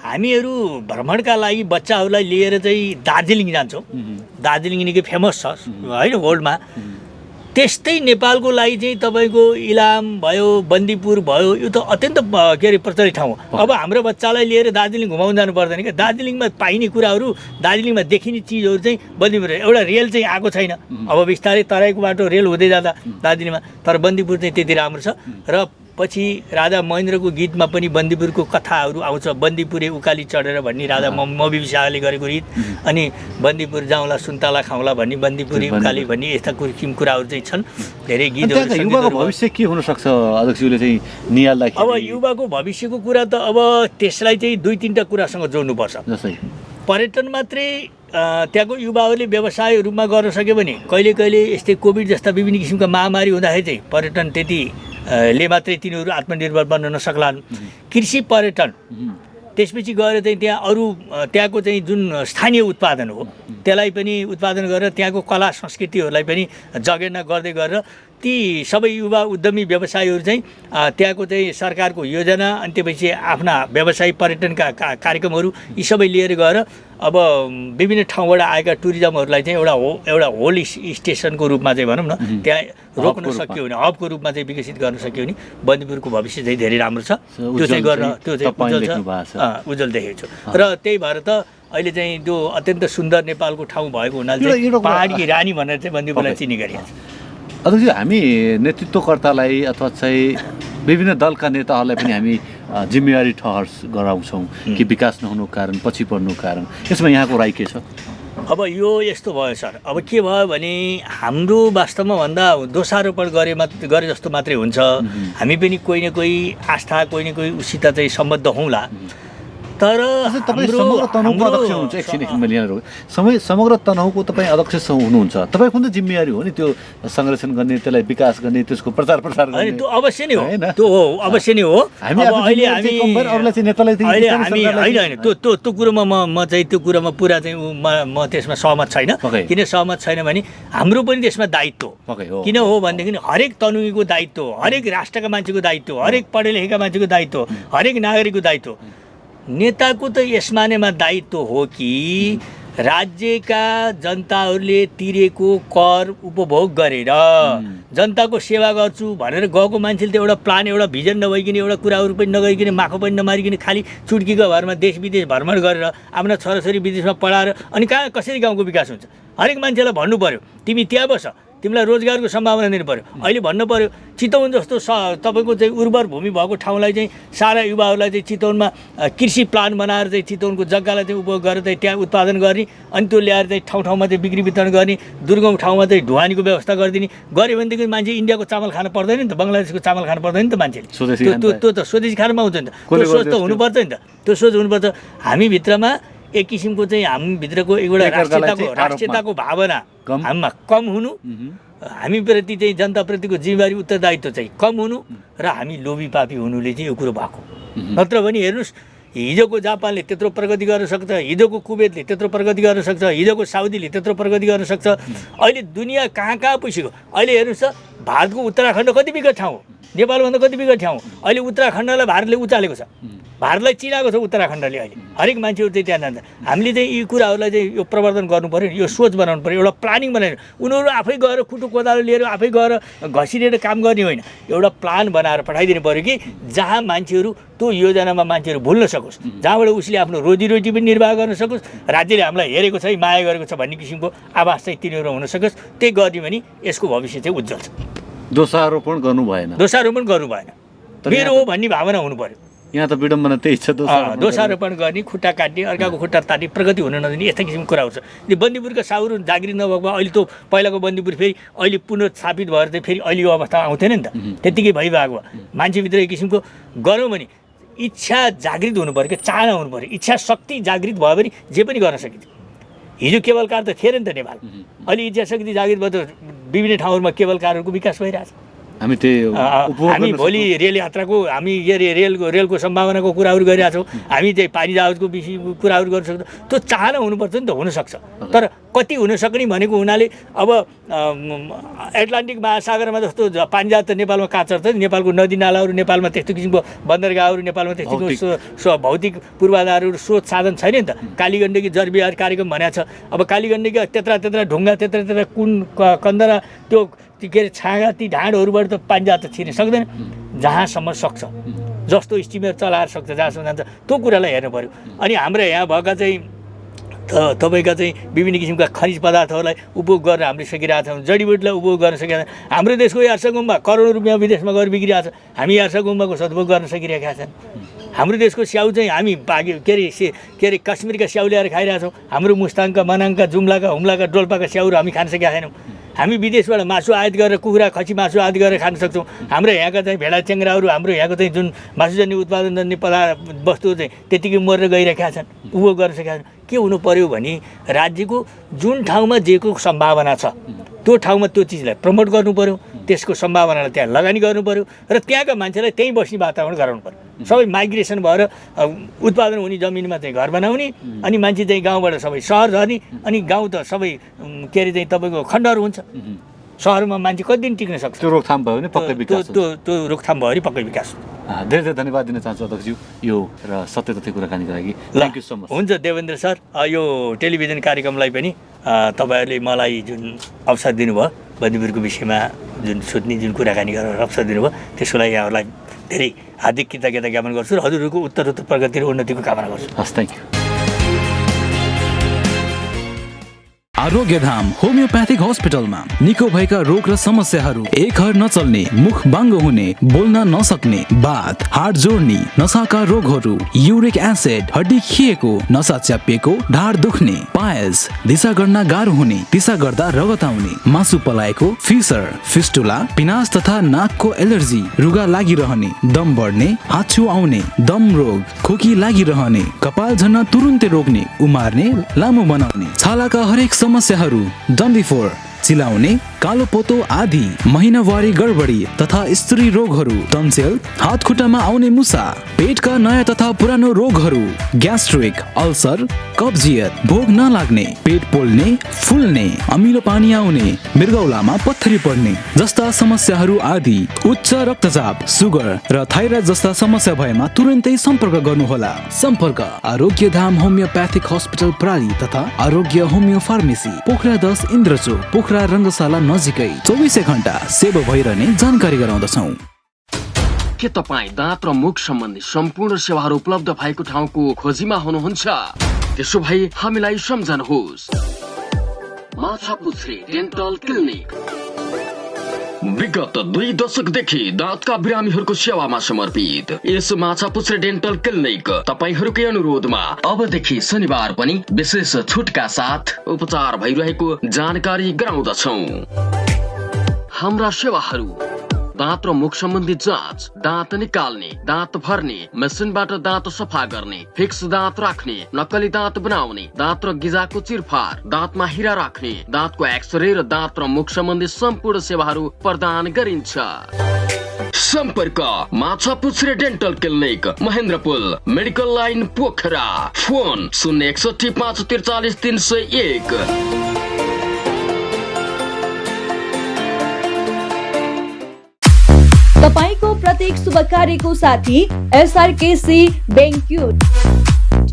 हामीहरू भ्रमणका लागि बच्चाहरूलाई लिएर चाहिँ दार्जिलिङ जान्छौँ, दार्जिलिङ निकै फेमस छ होइन वर्ल्डमा, त्यस्तै नेपालको लागि चाहिँ तपाईँको इलाम भयो, बन्दीपुर भयो, यो त अत्यन्त के अरे प्रचलित ठाउँ हो। अब हाम्रो बच्चालाई लिएर दार्जिलिङ घुमाउन जानु पर्दैन क्या। दार्जिलिङमा पाइने कुराहरू, दार्जिलिङमा देखिने चिजहरू चाहिँ बन्दीपुर, एउटा रेल चाहिँ आएको छैन, अब बिस्तारै तराईको बाटो रेल हुँदै जाँदा दार्जिलिङमा, तर बन्दीपुर चाहिँ त्यति राम्रो छ। र पछि राजा महेन्द्रको गीतमा पनि बन्दीपुरको कथाहरू आउँछ, बन्दीपुरे उकाली चढेर भन्ने राजा मवि शाहले गरेको गीत, अनि बन्दीपुर जाउँला सुन्तला खाउँला भन्ने, बन्दीपुरे उकाली भन्ने यस्ता कुराहरू चाहिँ छन्, धेरै गीतहरू। युवाको भविष्य के हुन सक्छ अध्यक्षले चाहिँ निहाल्दाखेरि? अब युवाको भविष्यको कुरा त अब त्यसलाई चाहिँ 2-3टा कुरासँग जोड्नुपर्छ। जस्तै पर्यटन मात्रै त्यहाँको युवाहरूले व्यवसाय रूपमा गर्न सक्यो भने कहिले कहिले यस्तै कोभिड जस्ता विभिन्न किसिमका महामारी हुँदाखेरि चाहिँ पर्यटन त्यति ले मात्रै तिनीहरू आत्मनिर्भर बन्न नसक्लान्। कृषि पर्यटन, त्यसपछि गएर चाहिँ त्यहाँ अरू त्यहाँको चाहिँ जुन स्थानीय उत्पादन हो त्यसलाई पनि उत्पादन गरेर त्यहाँको कला संस्कृतिहरूलाई पनि जगेर्ना गर्दै गरेर ती सबै युवा उद्यमी व्यवसायीहरू चाहिँ त्यहाँको चाहिँ सरकारको योजना अनि त्यसपछि आफ्ना व्यवसायी पर्यटनका कार्यक्रमहरू यी सबै लिएर गएर अब विभिन्न ठाउँबाट आएका टुरिज्महरूलाई चाहिँ एउटा होल स्टेसनको रूपमा चाहिँ भनौँ न त्यहाँ रोक्न सक्यो भने, हबको रूपमा चाहिँ विकसित गर्न सक्यो भने बन्दीपुरको भविष्य चाहिँ धेरै राम्रो छ। त्यो चाहिँ गर्न त्यो चाहिँ उज्जवल देखेको छु र त्यही भएर त अहिले चाहिँ त्यो अत्यन्त सुन्दर नेपालको ठाउँ भएको हुनाले पहाडकी रानी भनेर चाहिँ बन्दीपुरलाई चिनी गरिएको छ। अध्यक्ष, हामी नेतृत्वकर्तालाई अथवा चाहिँ विभिन्न दलका नेताहरूलाई पनि हामी जिम्मेवारी ठहर गराउँछौँ कि विकास नहुनुको कारण, पछि पर्नुको कारण। यसमा यहाँको राय के छ? अब यो यस्तो भयो सर, अब के भयो भने हाम्रो वास्तवमा भन्दा दोषारोपण गरे जस्तो मात्रै हुन्छ। हामी पनि कोही न कोही आस्था, कोही न कोही उसित चाहिँ सम्बद्ध हौँला। तर तपाईँ समग्र तनहुको अध्यक्ष हुनुहुन्छ। एकछिन मैले यहाँ समग्र तनहुको तपाईँ अध्यक्ष हुनुहुन्छ, तपाईँको त जिम्मेवारी हो नि त्यो संरक्षण गर्ने, त्यसलाई विकास गर्ने, त्यसको प्रचार प्रसार गर्ने। त्यो अवश्य नै हो, त्यो हो, अवश्य नै हो। अहिले होइन त्यो कुरोमा म चाहिँ त्यो कुरोमा पुरा चाहिँ म त्यसमा सहमत छैन। किन सहमत छैन भने हाम्रो पनि त्यसमा दायित्व हो। किन हो भनेदेखि हरेक तनहुको दायित्व, हरेक राष्ट्रका मान्छेको दायित्व, हरेक पढे लेखेका मान्छेको दायित्व, हरेक नागरिकको दायित्व। नेताको त यसमानेमा दायित्व हो कि राज्यका जनताहरूले तिरेको कर उपभोग गरेर जनताको सेवा गर्छु भनेर गएको मान्छेले त एउटा प्लान, एउटा भिजन नभइकन, एउटा कुराहरू पनि नगरिकन, माखो पनि नमारिकन खालि चुड्कीको भरमा देश विदेश भ्रमण गरेर आफ्ना छोराछोरी विदेशमा पढाएर अनि कहाँ कसरी गाउँको विकास हुन्छ? हरेक मान्छेलाई भन्नु पर्यो तिमी त्यहाँ बस, तिमीलाई रोजगारको सम्भावना दिनु पर्यो। अहिले भन्नु पर्यो चितवन जस्तो तपाईँको चाहिँ उर्वर भूमि भएको ठाउँलाई चाहिँ सारा युवाहरूलाई चाहिँ चितवनमा कृषि प्लान बनाएर चाहिँ चितवनको जग्गालाई चाहिँ उपयोग गरेर चाहिँ त्यहाँ उत्पादन गर्ने, अनि त्यो ल्याएर चाहिँ ठाउँ ठाउँमा चाहिँ बिक्री वितरण गर्ने, दुर्गम ठाउँमा चाहिँ ढुवानीको व्यवस्था गरिदिने गऱ्यो भनेदेखि मान्छे इन्डियाको चामल खान पर्दैन नि त, बङ्गलादेशको चामल खान पर्दैन नि त मान्छेले। त्यो त स्वदेशी खानामा हुन्छ नि त, त्यो सोच त हुनुपर्छ नि त, त्यो सोच हुनुपर्छ। हामीभित्रमा एक किसिमको चाहिँ हामीभित्रको एउटा राष्ट्रियताको भावना हामीमा कम हुनु, हामीप्रति चाहिँ जनताप्रतिको जिम्मेवारी उत्तरदायित्व चाहिँ कम हुनु र हामी लोभी पापी हुनुले चाहिँ यो कुरो भएको। नत्र भने हेर्नुहोस्, हिजोको जापानले त्यत्रो प्रगति गर्न सक्छ, हिजोको कुवेतले त्यत्रो प्रगति गर्न सक्छ, हिजोको साउदीले त्यत्रो प्रगति गर्न सक्छ। अहिले दुनियाँ कहाँ कहाँ पुगेको। अहिले हेर्नुहोस् त, भारतको उत्तराखण्ड कति विकट ठाउँ हो, नेपालभन्दा कति विकट ठाउँ हो। अहिले उत्तराखण्डलाई भारतले उचालेको छ, भारतलाई चिनाएको छ उत्तराखण्डले। अहिले हरेक मान्छेहरू चाहिँ त्यहाँ जान्छ। हामीले चाहिँ यी कुराहरूलाई चाहिँ यो प्रवर्धन गर्नु पऱ्यो, यो सोच बनाउनु पऱ्यो, एउटा प्लानिङ बनाएर। उनीहरू आफै गएर कुटो कोदालो लिएर आफै गएर घसिरेर काम गर्ने होइन, एउटा प्लान बनाएर पठाइदिनु पऱ्यो कि जहाँ मान्छेहरू त्यो योजनामा मान्छेहरू भुल्न सकोस्, जहाँबाट उसले आफ्नो रोजीरोटी पनि निर्वाह गर्न सकोस्, राज्यले हामीलाई हेरेको छ, माया गरेको छ भन्ने किसिमको आवाज चाहिँ तिनीहरू हुन सकोस्। त्यही गर्ने भने यसको भविष्य चाहिँ उज्जवल छ। दोषारोपण गर्नु भएन, दोषारोपण गर्नु भएन, मेरो हो भन्ने भावना हुनु पर्यो। यहाँ त विडम्बना त्यही छ, दोषारोपण गर्ने, खुट्टा काट्ने, अर्काको खुट्टा तान्ने, प्रगति हुन नदिने, यस्ता किसिमको कुराहरू छ। बन्दीपुरका साउहरू जागृत नभएको अहिले त पहिलाको बन्दीपुर फेरि अहिले पुनर्स्थापित भएर चाहिँ फेरि अहिले यो अवस्था आउँथेन नि त, त्यत्तिकै भइरहेको मान्छेभित्र एक किसिमको गरौँ भने इच्छा जागृत हुनु पऱ्यो, चाहना हुनु पऱ्यो। इच्छा शक्ति जागृत भयो भने जे पनि गर्न सकिन्छ। हिजो केबल कार त थिएन नि त नेपाल, अहिले इच्छा शक्ति जागृत भयो त विभिन्न ठाउँहरूमा केबल कारहरूको विकास भइरहेछ। हामी भोलि रेल यात्राको हामी रेलको सम्भावनाको कुराहरू गरिरहेछौँ, हामी चाहिँ पानी जहाजको विषयको कुराहरू गर्न सक्छौँ। त्यो चाहना हुनुपर्छ नि त, हुनसक्छ। तर कति हुन सक्ने भनेको हुनाले अब एटलान्टिक महासागरमा जस्तो पानी जहाज त नेपालमा कहाँ चढ्छ? नेपालको नदी नालाहरू, नेपालमा त्यस्तो किसिमको बन्दरगाहहरू, नेपालमा त्यस्तो भौतिक पूर्वाधारहरू, स्रोत साधन छैन नि त। कालीगण्डकी जलविहार कार्यक्रम भनेको छ। अब कालीगण्डकी त्यत्रा ढुङ्गा, त्यत्रा कुन कन्दरा, त्यो के अरे छाँगा, ती ढाँडहरूबाट त पानी जहाज त छिर्न सक्दैन। जहाँसम्म सक्छ, जस्तो स्टिमर चलाएर सक्छ, जहाँसम्म जान्छ, त्यो कुरालाई हेर्नु पऱ्यो। अनि हाम्रो यहाँ भएका चाहिँ तपाईँका चाहिँ विभिन्न किसिमका खनिज पदार्थहरूलाई उपयोग गर्न हामीले सकिरहेका छौँ, जडीबुटीलाई उपयोग गर्न सकिरहेका छौँ। हाम्रो देशको यार्सा गुम्बा करोडौँ रुपियाँ विदेशमा गएर बिग्रिरहेको छ, हामी यार्सा गुम्बाको सदुपयोग गर्न सकिरहेका छौँ। हाम्रो देशको स्याउ चाहिँ हामी के अरे कश्मीरका स्याउ ल्याएर खाइरहेछौँ। हाम्रो मुस्ताङका, मनाङका, जुम्लाका, हुम्लाका, डोल्पाका स्याउहरू हामी खान सकेका छैनौँ। हामी विदेशबाट मासु आयात गरेर, कुखुरा खसी मासु आयात गरेर खान सक्छौँ। हाम्रो यहाँका चाहिँ भेडा च्याङ्ग्राहरू, हाम्रो यहाँको चाहिँ जुन मासुजन्य उत्पादन गर्ने वस्तुहरू चाहिँ त्यतिकै मरेर गइरहेका छन्, उपयोग गर्न सकेका छन्। के हुनु पर्यो भने राज्यको जुन ठाउँमा जेको सम्भावना छ त्यो ठाउँमा त्यो चिजलाई प्रमोट गर्नु पर्यो, त्यसको सम्भावनालाई त्यहाँ लगानी गर्नु पर्यो र त्यहाँका मान्छेलाई त्यहीँ बस्ने वातावरण गराउनु पर्यो। सबै माइग्रेसन भएर उत्पादन हुने जमिनमा चाहिँ घर बनाउने, अनि मान्छे चाहिँ गाउँबाट सबै सहर झर्ने, अनि गाउँ त सबै के अरे चाहिँ तपाईँको खण्डहरू हुन्छ। सहरमा मान्छे कति दिन टिक्न सक्छ? त्यो रोकथाम भयो भने पक्कै विकास, त्यो रोकथाम भयो भने पक्कै विकास। धेरै धेरै धन्यवाद दिन चाहन्छु अध्यक्षज्यू यो र सत्य तथ्य कुराकानीको लागि। Thank you so much. हुन्छ देवेन्द्र सर, यो टेलिभिजन कार्यक्रमलाई पनि तपाईँहरूले मलाई जुन अवसर दिनुभयो, बन्दीपुरको विषयमा जुन सोध्ने, जुन कुराकानी गरेर अवसर दिनुभयो, त्यसको लागि यहाँहरूलाई धेरै हार्दिक कृतज्ञता ज्ञापन गर्छु र हजुरहरूको उत्तरोत्तर प्रगति र उन्नतिको कामना गर्छु। हस्, थ्याङ्क यू। आरोग्यधाम होमियोप्याथिक हस्पिटलमा निको भएका रोग र समस्याहरू, एक हर नचल्ने, मुख बाङ्गो हुने, बोल्न नसक्ने, बात, हाड जोड्ने, नसाका रोगहरू, युरिक एसिड, हड्डी खिएको, नसा च्यापिएको, ढाड दुख्ने, पायल्स, दिशा गर्न गाह्रो हुने, दिशा गर्दा रगत आउने, मासु पलाएको, फिसर, फिस्टुला, पिनास तथा नाकको एलर्जी, रुगा लागिरहने, दम बढ्ने, हाच्छु आउने, दम रोग, खोकी लागिरहने, कपाल झर्न तुरुन्तै रोक्ने, उमार्ने, लामो बनाउने, छालाका हरेक समस्याहरू, डन्डीफोर, चिलाउने, कालो पोतो आदि, महिनावारी गडबडी तथा स्त्री रोगहरू, टन्सिल, हात खुट्टामा आउने मुसा, पेटका नयाँ तथा पुरानो रोगहरू, ग्यास्ट्रिक, अल्सर, कब्जियत, भोक नलाग्ने, पेट पोल्ने, फुल्ने, अमिलो पानी आउने, मृगौलामा पत्थरी पर्ने जस्ता समस्याहरू आदि, उच्च रक्तचाप, सुगर र थाइरोइड जस्ता समस्या भएमा तुरन्तै सम्पर्क गर्नुहोला। सम्पर्क आरोग्यधाम होमियोप्याथिक हस्पिटल प्राली तथा आरोग्य होमियो फार्मेसी, पोखरा 10 इन्द्रचोक, पोखरा रङ्गशाला नजिकै 24 घण्टा सेवा भइरहने जानकारी गराउँदछौँ। के तपाईँ दाँत र मुख सम्बन्धी सम्पूर्ण सेवाहरू उपलब्ध भएको ठाउँको खोजीमा हुनुहुन्छ? त्यसो भए हामीलाई सम्झनुहोस्। माछापुच्छ्रे डेन्टल क्लिनिक विगत 2 दशकदेखि दाँतका बिरामीहरूको सेवामा समर्पित यस माछापुच्छ्रे डेन्टल क्लिनिक तपाईहरूकै अनुरोधमा अबदेखि शनिबार पनि विशेष छुटका साथ उपचार भइरहेको जानकारी गराउँदछौँ। हाम्रा सेवाहरू: दाँत र मुख सम्बन्धी जाँच, दाँत निकाल्ने, दाँत भर्ने, मेसिनबाट दाँत सफा गर्ने, फिक्स दाँत राख्ने, नक्कली दाँत बनाउने, दाँत र गिजाको चिरफार, दाँतमा हिरा राख्ने, दाँतको एक्सरे र दाँत र मुख सम्बन्धी सम्पूर्ण सेवाहरू प्रदान गरिन्छ। सम्पर्क Machhapuchhre dental clinic, Mahendrapul, medical line, Pokhara. Phone 061 543 301। तपाईको प्रत्येक शुभ कार्यको साथी एसआरकेसी बैंक्वेट।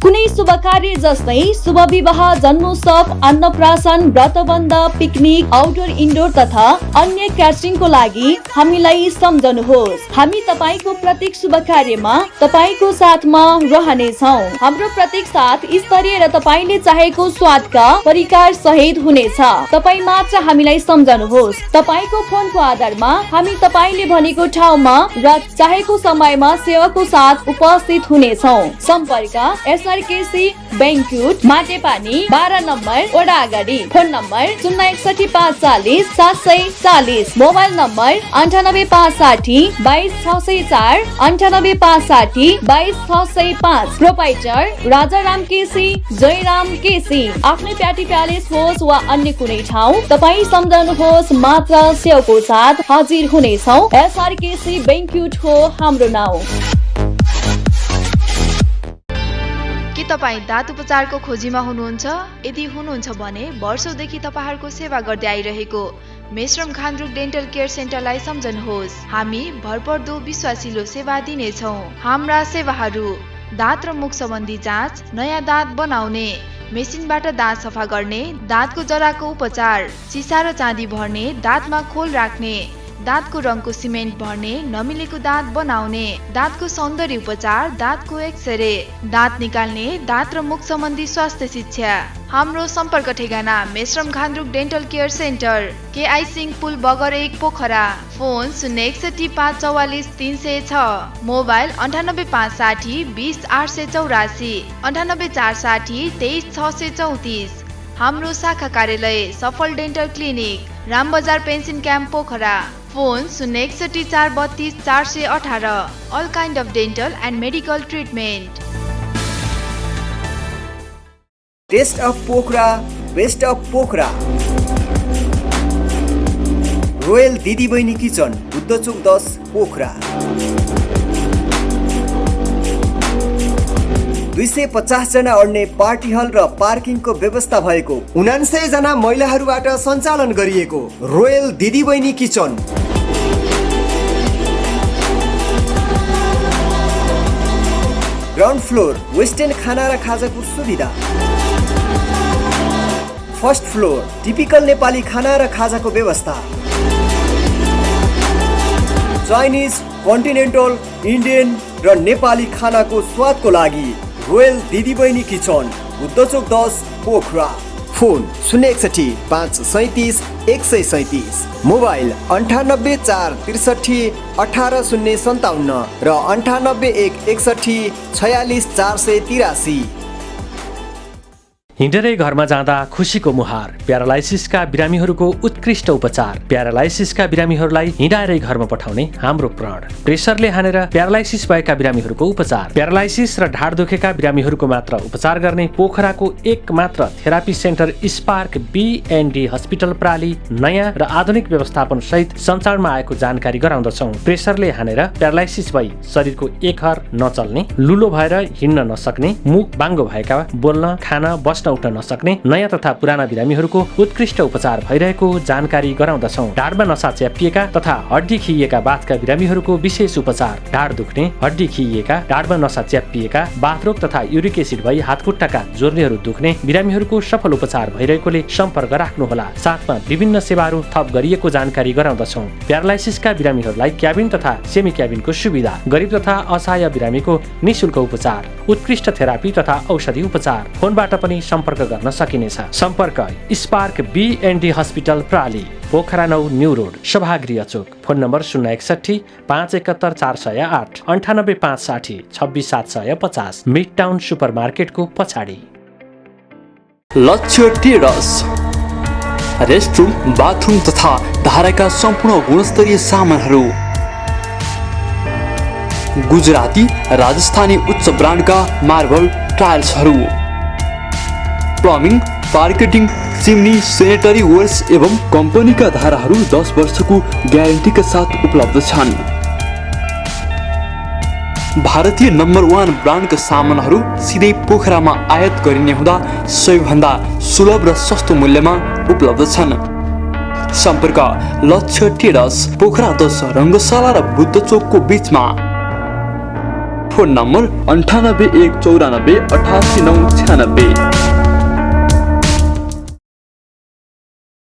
कुनै शुभ कार्य जस्तै शुभ विवाह, जन्मोत्सव, अन्नप्राशन, व्रतबन्ध, पिकनिक, आउटडोर इन्डोर तथा अन्य क्याटरिङको लागि हामीलाई सम्झनुहोस्। हामी तपाईको प्रत्येक शुभ कार्यमा तपाईको साथमा रहनेछौँ। हाम्रो प्रत्येक साथ स्तरीय र तपाईले चाहेको स्वादका परिकार सहित हुनेछ। तपाई मात्र हामीलाई सम्झनुहोस्। तपाईको फोनको आधारमा हामी तपाईले भनेको ठाउँमा र चाहेको समयमा सेवाको साथ उपस्थित हुनेछौँ। सम्पर्क एसआरकेसी बैंक्वेट, माटेपानी 12 नम्बर वडा अगाडि। Phone number 061 540 740, mobile number 98 560 22 604, 98 560 22 605। Proprietor Rajaram KC, Jayaram KC. आफ्नै प्याटी प्यालेस होस् वा अन्य कुनै ठाउँ, तपाईँ सम्झनुहोस्, मात्र सेवाको साथ हाजिर हुनेछौँ। एसआरकेसी बैंक्वेट हो हाम्रो नाउँ। के तपाईँ दाँत उपचारको खोजीमा हुनुहुन्छ? यदि हुनुहुन्छ भने वर्षौंदेखि तपाईहरूको सेवा गर्दै आइरहेको मेश्रम खान्द्रुक डेन्टल केयर सेन्टरलाई सम्झनुहोस्। हामी भरपर्दो विश्वासिलो सेवा दिनेछौँ। हाम्रा सेवाहरू: दाँत र मुख सम्बन्धी जाँच, नयाँ दाँत बनाउने, मेसिनबाट दाँत सफा गर्ने, दाँतको जराको उपचार, चिसा र चाँदी भर्ने, दाँतमा खोल राख्ने, दाँतको रङको सिमेन्ट भर्ने, नमिलेको दाँत बनाउने, दाँतको सौन्दर्य उपचार, दाँतको एक्सरे, दाँत निकाल्ने, दाँत र मुख सम्बन्धी स्वास्थ्य शिक्षा। हाम्रो सम्पर्क ठेगाना Meshram Khandruk dental care centre, K I Singh Pul Bagar 1, Pokhara. Phone 061 544 306, mobile 98 560 20 884, 98 460 23 634। हाम्रो शाखा कार्यालय Safal dental clinic, Rambazar pension camp, Pokhara. Phone 061 432 418, all kind of dental and medical treatment. Taste of Pokhara, best of Pokhara. Royal Didi Bahini kitchen, Buddhachowk 10, Pokhara. 250 जना अड्ने पार्टी हल र पार्किङको व्यवस्था भएको, 79 जना महिलाहरूबाट सञ्चालन गरिएको royal Didi Bahini kitchen. Ground floor western खाना र खाजाको सुविधा। फर्स्ट फ्लोर टिपिकल नेपाली खाना र खाजाको व्यवस्था। चाइनिज, कन्टिनेन्टल, इन्डियन र नेपाली खानाको स्वादको लागि royal Didi Bahini kitchen, Buddhachowk 10, Pokhara. Phone 061 537 137, mobile 98 463 18057 र 98 161 46 483। हिँडेरै घरमा जाँदा खुसीको मुहार, प्यारालाइसिसका बिरामीहरूको उत्कृष्ट उपचार। प्यारालाइसिसका बिरामीहरूलाई हिँडाएरै घरमा पठाउने हाम्रो प्रण। प्रेसरले हानेर प्यारालाइसिस भएका बिरामीहरूको उपचार। प्यारालाइसिस र ढाड दुखेका बिरामीहरूको मात्र उपचार गर्ने पोखराको एक मात्र therapy centre Spark B&D hospital प्राली नयाँ र आधुनिक व्यवस्थापन सहित सञ्चारमा आएको जानकारी गराउँदछौँ। प्रेसरले हानेर प्यारालाइसिस भई शरीरको एक हर नचल्ने, लुलो भएर हिँड्न नसक्ने, मुख बाङ्गो भएका, बोल्न, खान, बस्न उठ्न नसक्ने नयाँ तथा पुराना बिरामीहरूको उत्कृष्ट उपचार भइरहेको जानकारी गराउँदछौँ। ढाडमा नसा च्यापिएका तथा हड्डी खिइएका बाथका बिरामीहरूको विशेष उपचार। ढाड दुख्ने, हड्डी खिइएका, ढाडमा नसा च्यापिएका, बाथरोग तथा युरिक एसिड भई हातखुट्टाका जोर्नीहरू दुख्ने बिरामीहरूको सफल उपचार भइरहेकोले सम्पर्क राख्नुहोला। साथमा विभिन्न सेवाहरू थप गरिएको जानकारी गराउँदछौँ। प्यारालाइसिसका बिरामीहरूलाई क्याबिन तथा सेमी क्याबिनको सुविधा, गरिब तथा असहाय बिरामीको निःशुल्क उपचार, उत्कृष्ट थेरापी तथा औषधि उपचार। फोनबाट पनि सम्पर्क गर्न सकिनेछ। सम्पर्क स्पार्क B&D हस्पिटल प्राली, पोखरा 9 न्यू रोड, सभागृह चोक। फोन नम्बर 061 571 408 98 560 26 750, मिड टाउन सुपरमार्केटको पछाडि। लक्ष्य टेरस रेस्टरुम, बाथरुम तथा धाराका सम्पूर्ण गुणस्तरीय सामानहरू, गुजराती राजस्थानी उच्च ब्रान्डका marble टाइल्सहरू, plumbing, पार्केटिङ, chimney, sanitary wears एवं कम्पनीका धाराहरू 10 वर्षको ग्यारेन्टीका साथ उपलब्ध छन्। भारतीय नम्बर 1 ब्रान्डका सामानहरू सिधै पोखरामा आयात गरिने हुँदा सबैभन्दा सुलभ र सस्तो मूल्यमा उपलब्ध छन्। सम्पर्क लक्ष्य टेरस, पोखरा 10, रङ्गशाला र बुद्ध चोकको बीचमा। Phone number 98 194 88 996।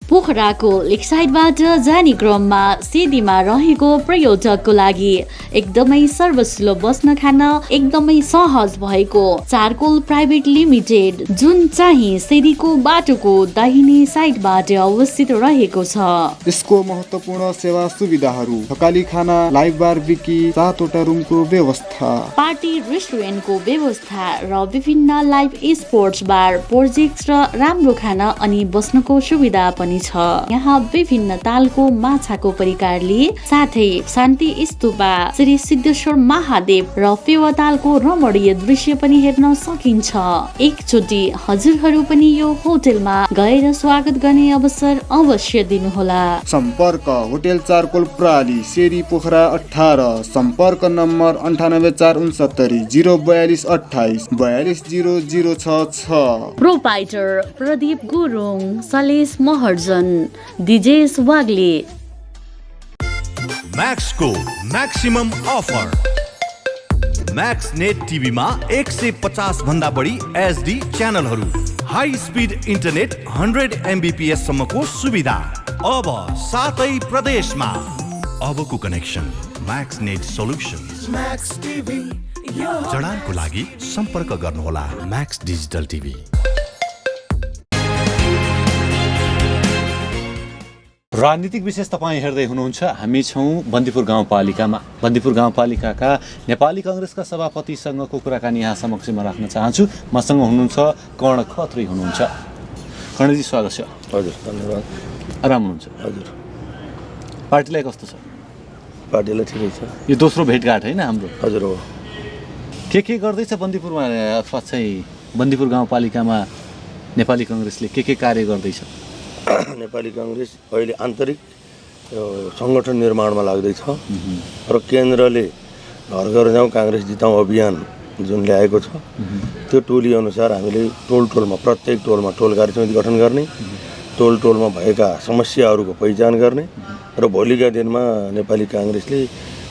पोखराको लेकसाइडबाट जाने क्रममा सिधीमा रहेको पर्यटकको लागि एकदमै सर्वसुलभ बस्न खान एकदमै सहज भएको चारकोल प्राइभेट लिमिटेड, जुन चाहिँ सिधीको बाटोको दाहिने साइडबाट अवस्थित रहेको छ। यसको महत्त्वपूर्ण सेवा सुविधाहरू: थकाली खाना, लाइभ बारबिक्यू, 7वटा रुमको व्यवस्था, पार्टी रेस्टुरेन्टको व्यवस्था र विभिन्न लाइभ स्पोर्ट्स बार, प्रोजेक्ट र राम्रो खाना अनि बस्नको सुविधा पनि छ। यहाँ विभिन्न तालको माछाको परिकारले साथै शान्ति स्तूपा, श्री सिद्धेश्वर महादेव र फेवातालको रमणीय दृश्य पनि हेर्न सकिन्छ। एकचोटि हजुरहरू पनि यो होटलमा गएर स्वागत गर्ने अवसर अवश्य दिनुहोला। सम्पर्क होटल चारकोल प्राली, शेरी पोखरा 18, सम्पर्क नम्बर 98 469 042 28 42 0066। प्रोपाइटर प्रदीप गुरुङ, सलेश महर्जन, दिजेश वाग्ले। म्याक्सको म्याक्सिमम अफर। म्याक्स नेट टिभीमा 150 भन्दा बढी HD च्यानलहरू, हाई स्पिड इन्टरनेट 100 Mbps सम्मको सुविधा अब 7 प्रदेशमा। अबको connection Max Net solutions. Max TV जडानको लागि सम्पर्क गर्नुहोला म्याक्स डिजिटल टिभी। राजनीतिक विशेष तपाईँ हेर्दै हुनुहुन्छ। हामी छौँ बन्दीपुर गाउँपालिकामा। बन्दीपुर गाउँपालिकाका नेपाली काङ्ग्रेसका सभापतिसँगको कुराकानी यहाँ समक्ष म राख्न चाहन्छु। मसँग हुनुहुन्छ कर्ण खत्री हुनुहुन्छ। कर्णजी स्वागत छ। हजुर, धन्यवाद। आराम हुनुहुन्छ? हजुर। पार्टीलाई कस्तो छ? पार्टीलाई ठिकै छ। यो दोस्रो भेटघाट होइन हाम्रो? हजुर हो। के गर्दैछ बन्दीपुरमा, अथवा चाहिँ बन्दीपुर गाउँपालिकामा नेपाली काङ्ग्रेसले के कार्य गर्दैछ? नेपाली काङ्ग्रेस अहिले आन्तरिक सङ्गठन निर्माणमा लाग्दैछ र केन्द्रले घर घर जाउँ काङ्ग्रेस जिताउँ अभियान जुन ल्याएको छ त्यो टोली अनुसार हामीले टोलमा प्रत्येक टोलमा टोल कार्यसमिति गठन गर्ने, टोलमा भएका समस्याहरूको पहिचान गर्ने र भोलिका दिनमा नेपाली काङ्ग्रेसले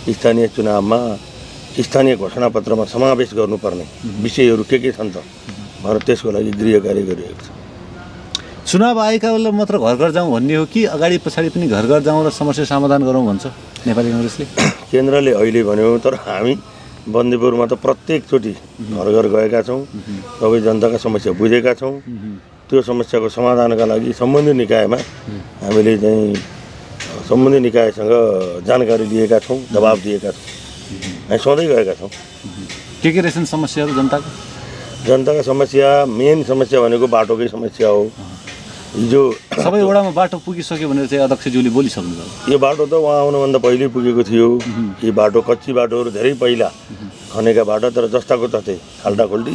स्थानीय चुनावमा स्थानीय घोषणापत्रमा समावेश गर्नुपर्ने विषयहरू के छन् त भनेर त्यसको लागि गृह कार्य गरिरहेको छ। चुनाव आएका बेला मात्र घर घर जाउँ भन्ने हो कि अगाडि पछाडि पनि घर घर जाउँ र समस्या समाधान गरौँ भन्छ नेपाली काङ्ग्रेसले? केन्द्रले अहिले भन्यो, तर हामी बन्दीपुरमा त प्रत्येकचोटि घर घर गएका छौँ, सबै जनताका समस्या बुझेका छौँ त्यो समस्याको समाधानका लागि सम्बन्धित निकायमा हामीले चाहिँ सम्बन्धित निकायसँग जानकारी लिएका छौँ, दबाब दिएका छौँ, हामी सधैँ गएका छौँ। के रहेछन् समस्याहरू जनताको? जनताका समस्या मेन समस्या भनेको बाटोकै समस्या हो। हिजो सबै वडामा बाटो पुगिसक्यो भनेर चाहिँ अध्यक्षज्यूले बोलिसक्नुभयो। यो बाटो त उहाँ आउनुभन्दा पहिले पुगेको थियो। यो बाटो कच्ची बाटोहरू धेरै पहिला खनेका बाटो, तर जस्ताको तस्तै खाल्टाखुल्टी।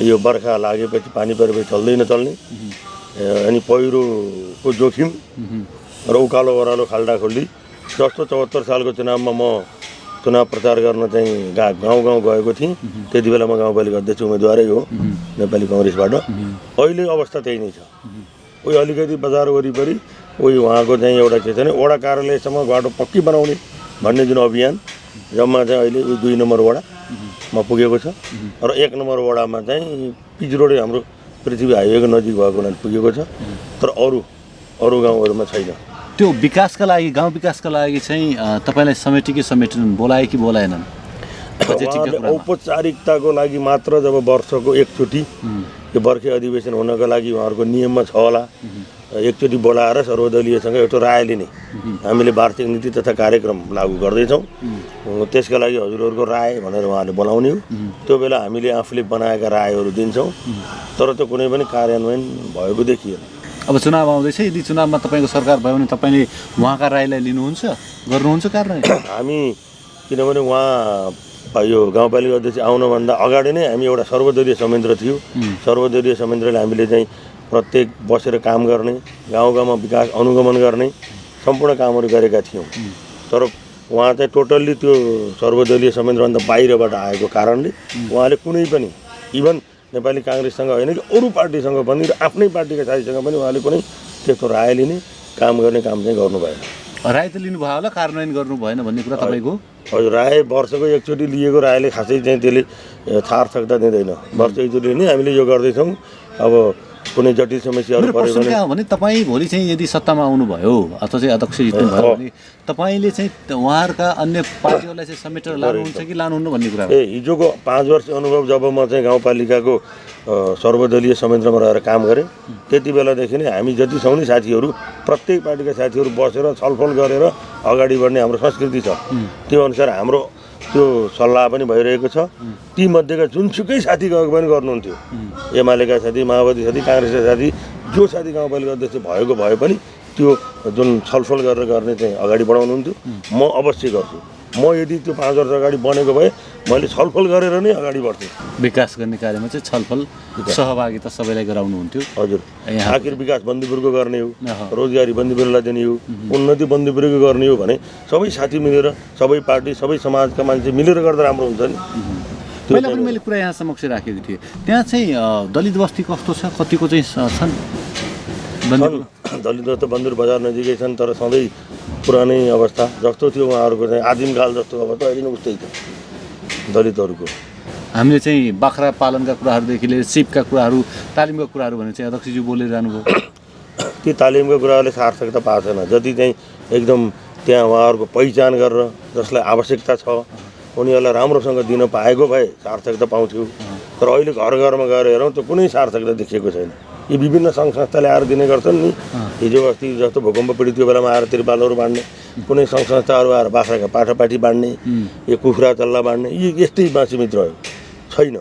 यो बर्खा लागेपछि पानी परेपछि चल्ने अनि पहिरोको जोखिम र उकालो ओह्रालो खाल्टाखुल्टी। जस्तो 74 सालको चुनावमा म चुनाव प्रचार गर्न चाहिँ गाउँ गएको थिएँ। त्यति बेला म गाउँपालिका अध्यक्ष उम्मेदवारै हो नेपाली काङ्ग्रेसबाट। अहिले अवस्था त्यही नै छ। उही अलिकति बजार वरिपरि उही उहाँको चाहिँ एउटा के छ भने वडा कार्यालयसम्म बाटो पक्की बनाउने भन्ने जुन अभियान जम्मा चाहिँ अहिले 2 नम्बर वडामा पुगेको छ र 1 नम्बर वडामा चाहिँ पिच रोडै हाम्रो पृथ्वी हाइवेको नजिक भएको हुनाले पुगेको छ, तर अरू गाउँहरूमा छैन। त्यो विकासका लागि, गाउँ विकासका लागि चाहिँ तपाईँलाई समेटेनन्, बोलाए कि बोलाएनन्? औपचारिकताको लागि मात्र जब वर्षको एकचोटि यो बर्खे अधिवेशन हुनको लागि उहाँहरूको नियममा छ होला, एकचोटि बोलाएर सर्वदलीयसँग एउटा राय लिने। हामीले वार्षिक नीति तथा कार्यक्रम लागू गर्दैछौँ, त्यसका लागि हजुरहरूको राय भनेर उहाँले बोलाउने हो। त्यो बेला हामीले आफूले बनाएका रायहरू दिन्छौँ, तर त्यो कुनै पनि कार्यान्वयन भएको देखिएन। अब चुनाव आउँदैछ, यदि चुनावमा तपाईँको सरकार भयो भने तपाईँले उहाँका रायलाई लिनुहुन्छ, गर्नुहुन्छ कार्यान्वयन? हामी किनभने उहाँ यो गाउँपालिका अध्यक्ष आउनुभन्दा अगाडि नै हामी एउटा सर्वदलीय संयन्त्र थियो। सर्वदलीय संयन्त्रले हामीले चाहिँ प्रत्येक बसेर काम गर्ने, गाउँमा विकास अनुगमन गर्ने सम्पूर्ण कामहरू गरेका थियौँ। तर उहाँ चाहिँ टोटल्ली त्यो सर्वदलीय संयन्त्रभन्दा बाहिरबाट आएको कारणले उहाँले कुनै पनि इभन नेपाली काङ्ग्रेससँग होइन कि अरू पार्टीसँग पनि र आफ्नै पार्टीका साथीसँग पनि उहाँले कुनै त्यस्तो राय लिने काम गर्ने काम चाहिँ गर्नु भएन। राय त लिनुभयो होला, कार्यान्वयन गर्नु भएन भन्ने कुरा तपाईँको? हजुर, राय वर्षको एकचोटि लिएको रायले खासै चाहिँ त्यसले सार्थकता दिँदैन। वर्ष एकचोटि नै हामीले यो गर्दैछौँ। अब कुनै जटिल समस्याहरू पऱ्यो भने तपाईँ भोलि चाहिँ यदि सत्तामा आउनुभयो अथवा चाहिँ अध्यक्ष जित्नुभयो भने तपाईँले चाहिँ उहाँहरूका अन्य पार्टीहरूलाई चाहिँ समेटेर लानुहुन्छ कि लानुहुन्न भन्ने कुरा? हिजोको 5 वर्ष अनुभव जब म चाहिँ गाउँपालिकाको सर्वदलीय संयन्त्रमा रहेर काम गरेँ, त्यति बेलादेखि नै हामी जति छौँ नि साथीहरू, प्रत्येक पार्टीका साथीहरू बसेर छलफल गरेर अगाडि बढ्ने हाम्रो संस्कृति छ। त्यो अनुसार हाम्रो त्यो सल्लाह पनि भइरहेको छ। ती मध्येका जुनसुकै साथी गएको पनि गर्नुहुन्थ्यो, एमालेका साथी, माओवादी साथी, काङ्ग्रेसका साथी, जो साथी गाउँपालिका अध्यक्ष भएको भए पनि त्यो जुन छलफल गरेर गर्ने चाहिँ अगाडि बढाउनुहुन्थ्यो। म अवश्य गर्छु। म यदि त्यो 5 वर्ष अगाडि बनेको भए मैले छलफल गरेर नै अगाडि बढ्थेँ। विकास गर्ने कार्यमा चाहिँ छलफल सहभागिता सबैलाई गराउनुहुन्थ्यो। हजुर, आखिर विकास बन्दीपुरको गर्ने हो, रोजगारी बन्दीपुरलाई दिने हो, उन्नति बन्दीपुरको गर्ने हो भने सबै साथी मिलेर, सबै पार्टी, सबै समाजका मान्छे मिलेर गर्दा राम्रो हुन्छ नि। पहिला पनि मैले कुरा यहाँ समक्ष राखेको थिएँ, त्यहाँ चाहिँ दलित बस्ती कस्तो छ, कतिको चाहिँ छन्? दलित बस्ती बन्दुर बजार नजिकै छन्, तर सधैँ पुरानै अवस्था जस्तो थियो उहाँहरूको चाहिँ आदिमकाल जस्तो अवस्था अहिले नै उस्तै छ दलितहरूको। हामीले चाहिँ बाख्रा पालनका कुराहरूदेखि लिएर सिपका कुराहरू, तालिमका कुराहरू भने चाहिँ अध्यक्षज्यू बोलेर जानुभयो। ती तालिमका कुराहरूले सार्थकता पाएको छैन। जति चाहिँ एकदम त्यहाँ उहाँहरूको पहिचान गरेर जसलाई आवश्यकता छ उनीहरूलाई राम्रोसँग दिन पाएको भए सार्थकता पाउँथ्यो। तर अहिले घर घरमा गएर हेरौँ त कुनै सार्थकता देखिएको छैन। यी विभिन्न सङ्घ संस्थाले आएर दिने गर्छन् नि। हिजो अस्ति जस्तो भूकम्प पीडितको बेलामा आएर त्रिपालहरू बाँड्ने, कुनै सङ्घ संस्थाहरू आएर बाख्राका पाठापाठी बाँड्ने, यो कुखुरा चल्ला बाँड्ने, यी यस्तै सीमित रह्यो। छैन।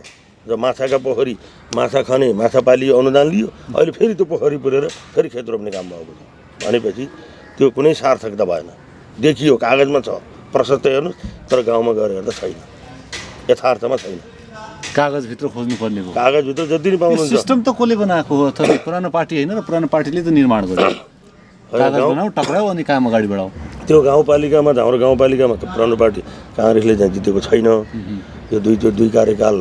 जब माछाका पोखरी, माछा खने, माछा पालियो, अनुदान लियो, अहिले फेरि त्यो पोखरी पुरेर फेरि खेत रोप्ने काम भएको छ भनेपछि त्यो कुनै सार्थकता भएन। देखियो, कागजमा छ, प्रशस्त हेर्नुहोस्, तर गाउँमा गएर हेर्दा छैन, यथार्थमा छैन। कागजभित्र खोज्नुपर्ने हो। कागजभित्र जति नै पाउनुहुन्छ। सिस्टम त कसले बनाएको हो? अथवा पुरानो पार्टी होइन र पुरानो पार्टीले त निर्माण गर्यो। कागज बनाऊ, टक्राऊ अनि काम अगाडि बढाऊ। त्यो गाउँपालिकामा, हाम्रो गाउँपालिकामा त पुरानो पार्टी काङ्ग्रेसले चाहिँ जितेको छैन। यो दुई कार्यकाल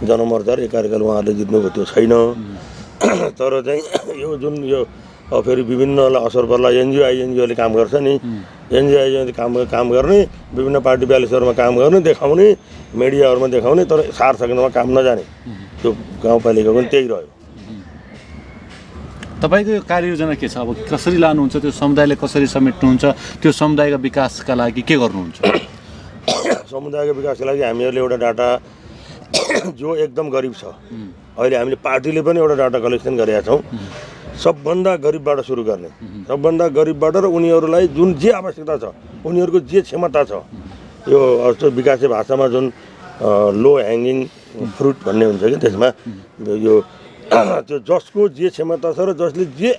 जनमोर्चा र एक कार्यकाल उहाँहरूले जित्नुभयो, त्यो छैन। तर चाहिँ यो जुन यो फेरि विभिन्नलाई असर पर्ला, एनजिओले काम गर्छ नि, एनजिओले काम गर्ने, विभिन्न पार्टी ब्यालेन्सहरूमा काम गर्ने, देखाउने, मिडियाहरूमा देखाउने, तर सार्थकतामा काम नजाने, त्यो गाउँपालिकाको पनि त्यही रह्यो। तपाईँको यो कार्ययोजना के छ? अब कसरी लानुहुन्छ, त्यो समुदायले कसरी समेट्नुहुन्छ, त्यो समुदायका विकासका लागि के गर्नुहुन्छ? समुदायको विकासका लागि हामीहरूले एउटा डाटा जो एकदम गरिब छ। अहिले हामीले पार्टीले पनि एउटा डाटा कलेक्सन गरेका छौँ, सबभन्दा गरिबबाट सुरु गर्ने, सबभन्दा गरिबबाट र उनीहरूलाई जुन जे आवश्यकता छ, उनीहरूको जे क्षमता छ, यो विकासे भाषामा जुन लो ह्याङ्गिङ फ्रुट भन्ने हुन्छ कि त्यसमा यो त्यो जसको जे क्षमता छ र जसले जे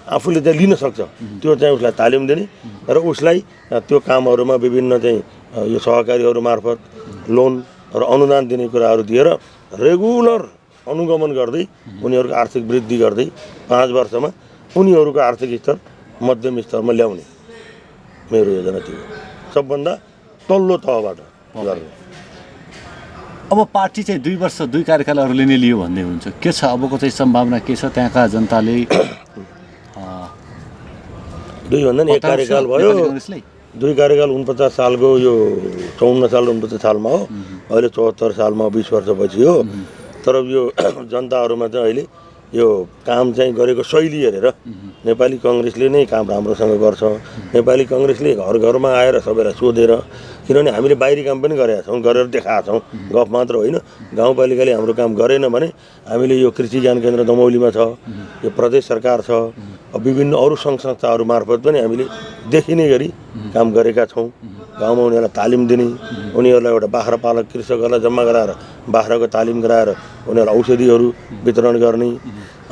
आफूले चाहिँ लिन सक्छ त्यो चाहिँ उसलाई तालिम दिने र उसलाई त्यो कामहरूमा विभिन्न चाहिँ यो सहकारीहरू मार्फत लोन र अनुदान दिने कुराहरू दिएर रेगुलर अनुगमन गर्दै उनीहरूको आर्थिक वृद्धि गर्दै 5 वर्षमा उनीहरूको आर्थिक स्तर मध्यम स्तरमा ल्याउने मेरो योजना थियो, सबभन्दा तल्लो तहबाट गर्ने। अब पार्टी चाहिँ 2 वर्ष 2 कार्यकालहरूले नै लियो भन्ने हुन्छ, के छ अबको चाहिँ सम्भावना के छ? त्यहाँका जनताले 2 भन्दा नि 1 कार्यकाल भयो, 2 कार्यकाल 49 सालको यो 54 साल 49 सालमा हो, अहिले 74 सालमा 20 वर्षपछि हो। तर यो जनताहरूमा चाहिँ अहिले यो काम चाहिँ गरेको शैली हेरेर नेपाली काङ्ग्रेसले नै काम राम्रोसँग गर्छ। नेपाली काङ्ग्रेसले घर घरमा आएर सबैलाई सोधेर, किनभने हामीले बाहिरी काम पनि गरेका छौँ, गरेर देखाएका छौँ, गफ मात्र होइन। गाउँपालिकाले हाम्रो काम गरेन भने हामीले यो कृषि ज्ञान केन्द्र दमौलीमा छ, यो प्रदेश सरकार छ, विभिन्न अरू सङ्घ संस्थाहरू मार्फत पनि हामीले देखिने गरी काम गरेका छौँ। गाउँमा उनीहरूलाई तालिम दिने, उनीहरूलाई एउटा बाख्रा पालक कृषकहरूलाई जम्मा गराएर बाख्राको तालिम गराएर उनीहरूलाई औषधिहरू वितरण गर्ने।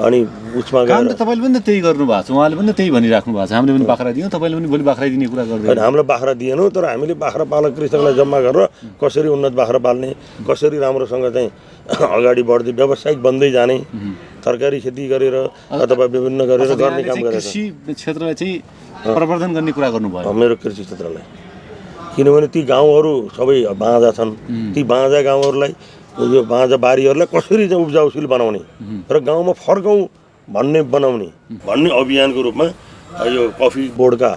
अनि उसमा काम त तपाईँले पनि त त्यही गर्नुभएको छ, उहाँले पनि त त्यही भनिराख्नु भएको छ, हामीले पनि बाख्रा दियौँ, तपाईँले पनि भोलि बाख्रा दिने कुरा गर्दै। हामीलाई बाख्रा दिएनौँ, तर हामीले बाख्रा पालक कृषकलाई जम्मा गरेर कसरी उन्नत बाख्रा पाल्ने, कसरी राम्रोसँग चाहिँ अगाडि बढ्दै व्यावसायिक बन्दै जाने, तरकारी खेती गरेर अथवा विभिन्न गरेर गर्ने काम गरेर कृषि क्षेत्रलाई चाहिँ प्रवर्धन गर्ने कुरा गर्नुभयो। मेरो कृषि क्षेत्रलाई, किनभने ती गाउँहरू सबै बाँझा छन्, ती बाँझा गाउँहरूलाई यो बाँझा बारीहरूलाई कसरी चाहिँ उब्जाउशील बनाउने र गाउँमा फर्काउँ भन्ने अभियानको रूपमा यो कफी बोर्डका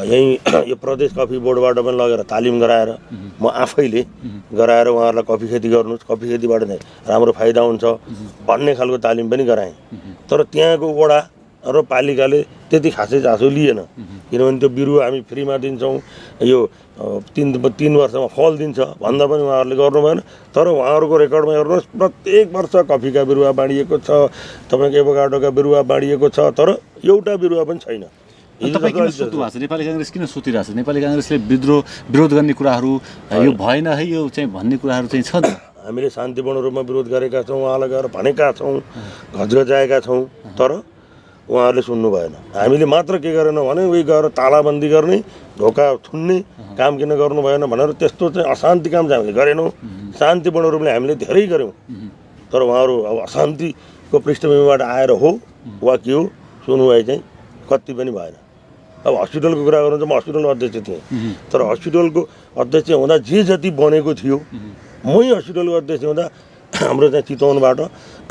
यहीँ यो प्रदेश कफी बोर्डबाट पनि लगेर तालिम गराएर म आफैले गराएर उहाँहरूलाई कफी खेती गर्नुहोस्, कफी खेतीबाट चाहिँ राम्रो फाइदा हुन्छ भन्ने खालको तालिम पनि गराएँ। तर त्यहाँको वडा र पालिकाले त्यति खासै चासो लिएन, किनभने त्यो बिरुवा हामी फ्रीमा दिन्छौँ, यो 3 वर्षमा फल दिन्छ भन्दा पनि उहाँहरूले गर्नु भएन। तर उहाँहरूको रेकर्डमा हेर्नुहोस्, प्रत्येक वर्ष कफीका बिरुवा बाँडिएको छ, तपाईँको एभोकाडोका बिरुवा बाँडिएको छ, तर एउटा बिरुवा पनि छैन। तपाईँ किन सुत्नु भएको छ? नेपाली काङ्ग्रेस किन सुतिरहेको छ? नेपाली काङ्ग्रेसले विरोध गर्ने कुराहरू यो भएन है, यो चाहिँ भन्ने कुराहरू चाहिँ छ। हामीले शान्तिपूर्ण रूपमा विरोध गरेका छौँ, उहाँलाई गएर भनेका छौँ, घचघचाएका छौँ, तर उहाँहरूले सुन्नु भएन। हामीले मात्र के गरेन भने उही गएर तालाबन्दी गर्ने, ढोका थुन्ने काम किन गर्नु भएन भनेर त्यस्तो चाहिँ अशान्ति काम चाहिँ हामीले गरेनौँ। शान्तिपूर्ण रूपले हामीले धेरै गऱ्यौँ, तर उहाँहरू अब अशान्तिको पृष्ठभूमिबाट आएर हो वा के हो सुनवाई चाहिँ कति पनि भएन। अब हस्पिटलको कुरा गर्नु चाहिँ म हस्पिटलको अध्यक्ष थिएँ, तर हस्पिटलको अध्यक्ष हुँदा जे जति बनेको थियो, मै हस्पिटलको अध्यक्ष हुँदा हाम्रो चाहिँ चितवनबाट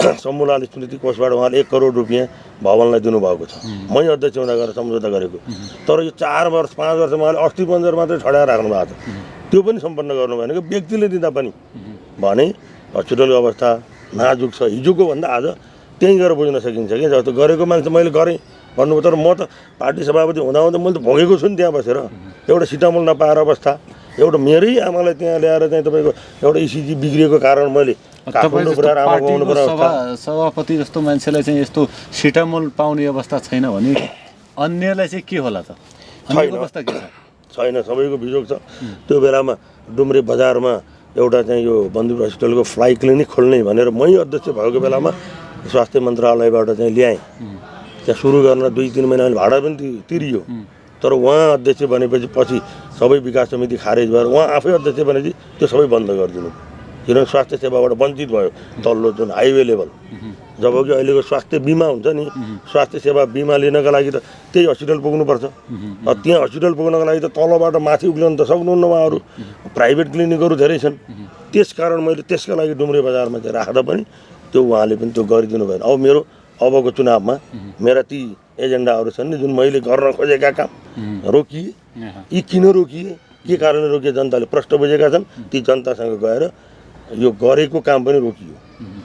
समूहलाल स्मृति कोषबाट उहाँले 1 करोड रुपियाँ भवनलाई दिनुभएको छ। मै अध्यक्ष हुँदा गएर सम्झौता गरेको, तर यो 4 वर्ष 5 वर्ष उहाँले अस्थिपञ्जर मात्रै ठड्याएर राख्नु भएको छ, त्यो पनि सम्पन्न गर्नु भएन कि व्यक्तिले दिँदा पनि। भने हस्पिटलको अवस्था नाजुक छ, हिजोको भन्दा आज त्यहीँ गएर बुझ्न सकिन्छ कि जस्तो गरेको मान्छे मैले गरेँ भन्नुभयो। तर म त पार्टी सभापति हुँदा मैले त भोगेको छु नि त्यहाँ बसेर, एउटा सिटामोल नपाएर अवस्था, एउटा मेरै आमालाई त्यहाँ ल्याएर चाहिँ तपाईँको एउटा इसिजी बिग्रिएको कारण मैले सभापति जस्तो मान्छेलाई चाहिँ यस्तो सिटामोल पाउने अवस्था छैन भने अन्यलाई चाहिँ के होला त? अवस्था के छ? छैन, सबैको बिजोग छ। त्यो बेलामा डुम्रे बजारमा एउटा चाहिँ यो बन्दीपुर हस्पिटलको फ्लाइ क्लिनिक खोल्ने भनेर मै अध्यक्ष भएको बेलामा स्वास्थ्य मन्त्रालयबाट चाहिँ ल्याएँ। त्यहाँ सुरु गर्न 2-3 महिना भाडा पनि तिरियो, तर उहाँ अध्यक्ष बनेपछि पछि सबै विकास समिति खारेज भएर उहाँ आफै अध्यक्ष बनेपछि त्यो सबै बन्द गरिदिनु, किनभने स्वास्थ्य सेवाबाट वञ्चित भयो तल्लो जुन हाइवे लेभल। जबकि अहिलेको स्वास्थ्य बिमा हुन्छ नि, स्वास्थ्य सेवा बिमा लिनका लागि त त्यही हस्पिटल पुग्नुपर्छ। त्यहाँ हस्पिटल पुग्नको लागि त तलबाट माथि उक्लिन त सक्नुहुन्न, उहाँहरू प्राइभेट क्लिनिकहरू धेरै छन्। त्यस कारण मैले त्यसका लागि डुम्रे बजारमा चाहिँ राख्दा पनि त्यो उहाँले पनि त्यो गरिदिनु भएन। अब मेरो अबको चुनावमा मेरा ती एजेन्डाहरू छन् नि जुन मैले गर्न खोजेका काम रोकिए। यी किन रोकिए, के कारणले रोकिए जनताले प्रश्न बुझेका छन्। ती जनतासँग गएर यो गरेको काम पनि रोकियो,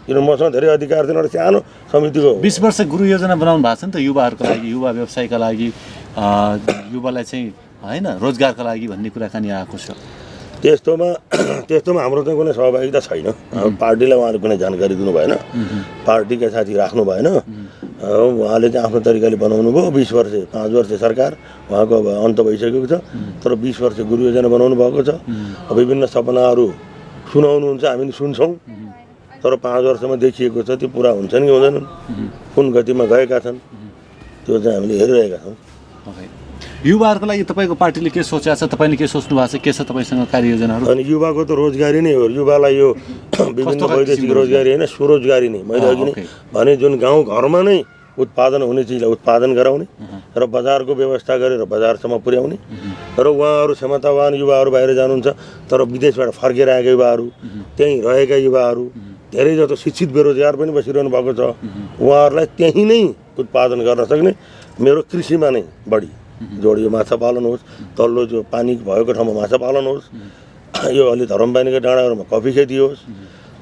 किन मसँग धेरै अधिकार थिएन। एउटा सानो समितिको 20 वर्ष गुरु योजना बनाउनु भएको छ नि त, युवाहरूको लागि, युवा व्यवसायका लागि, युवालाई चाहिँ होइन रोजगारका लागि भन्ने कुराकानी आएको छ। त्यस्तोमा हाम्रो चाहिँ कुनै सहभागिता छैन। पार्टीलाई उहाँले कुनै जानकारी दिनु भएन, पार्टीका साथी राख्नु भएन। उहाँले चाहिँ आफ्नो तरिकाले बनाउनु भयो। 20 वर्ष 5 वर्ष सरकार उहाँको अब अन्त भइसकेको छ, तर 20 वर्ष गुरु योजना बनाउनु भएको छ। विभिन्न सपनाहरू सुनाउनुहुन्छ, हामी सुन्छौँ, तर 5 वर्षमा देखिएको छ त्यो पुरा हुन्छन् कि हुँदैनन्, कुन गतिमा गएका छन् त्यो चाहिँ हामीले हेरिरहेका छौँ। युवाहरूको लागि तपाईँको पार्टीले के सोचेको छ, तपाईँले के सोच्नु भएको छ, के छ तपाईँसँग कार्ययोजनाहरू? अनि युवाको त रोजगारी नै हो। युवालाई यो विभिन्न वैदेशिक रोजगारी होइन, स्वरोजगारी नै। मैले अघि नै भने जुन गाउँ घरमा नै उत्पादन हुने चिजलाई उत्पादन गराउने र बजारको व्यवस्था गरेर बजारसम्म पुर्याउने। र उहाँहरू क्षमतावान युवाहरू बाहिर जानुहुन्छ, तर विदेशबाट फर्केर आएका युवाहरू, त्यहीँ रहेका युवाहरू, धेरै जस्तो शिक्षित बेरोजगार पनि बसिरहनु भएको छ। उहाँहरूलाई त्यहीँ नै उत्पादन गर्न सक्ने मेरो कृषिमा नै बढी जोड, यो माछा पालन होस्, तल्लो जो पानी भएको ठाउँमा माछा पालन होस्, यो अलि धरमपानीको डाँडाहरूमा कफी खेती होस्,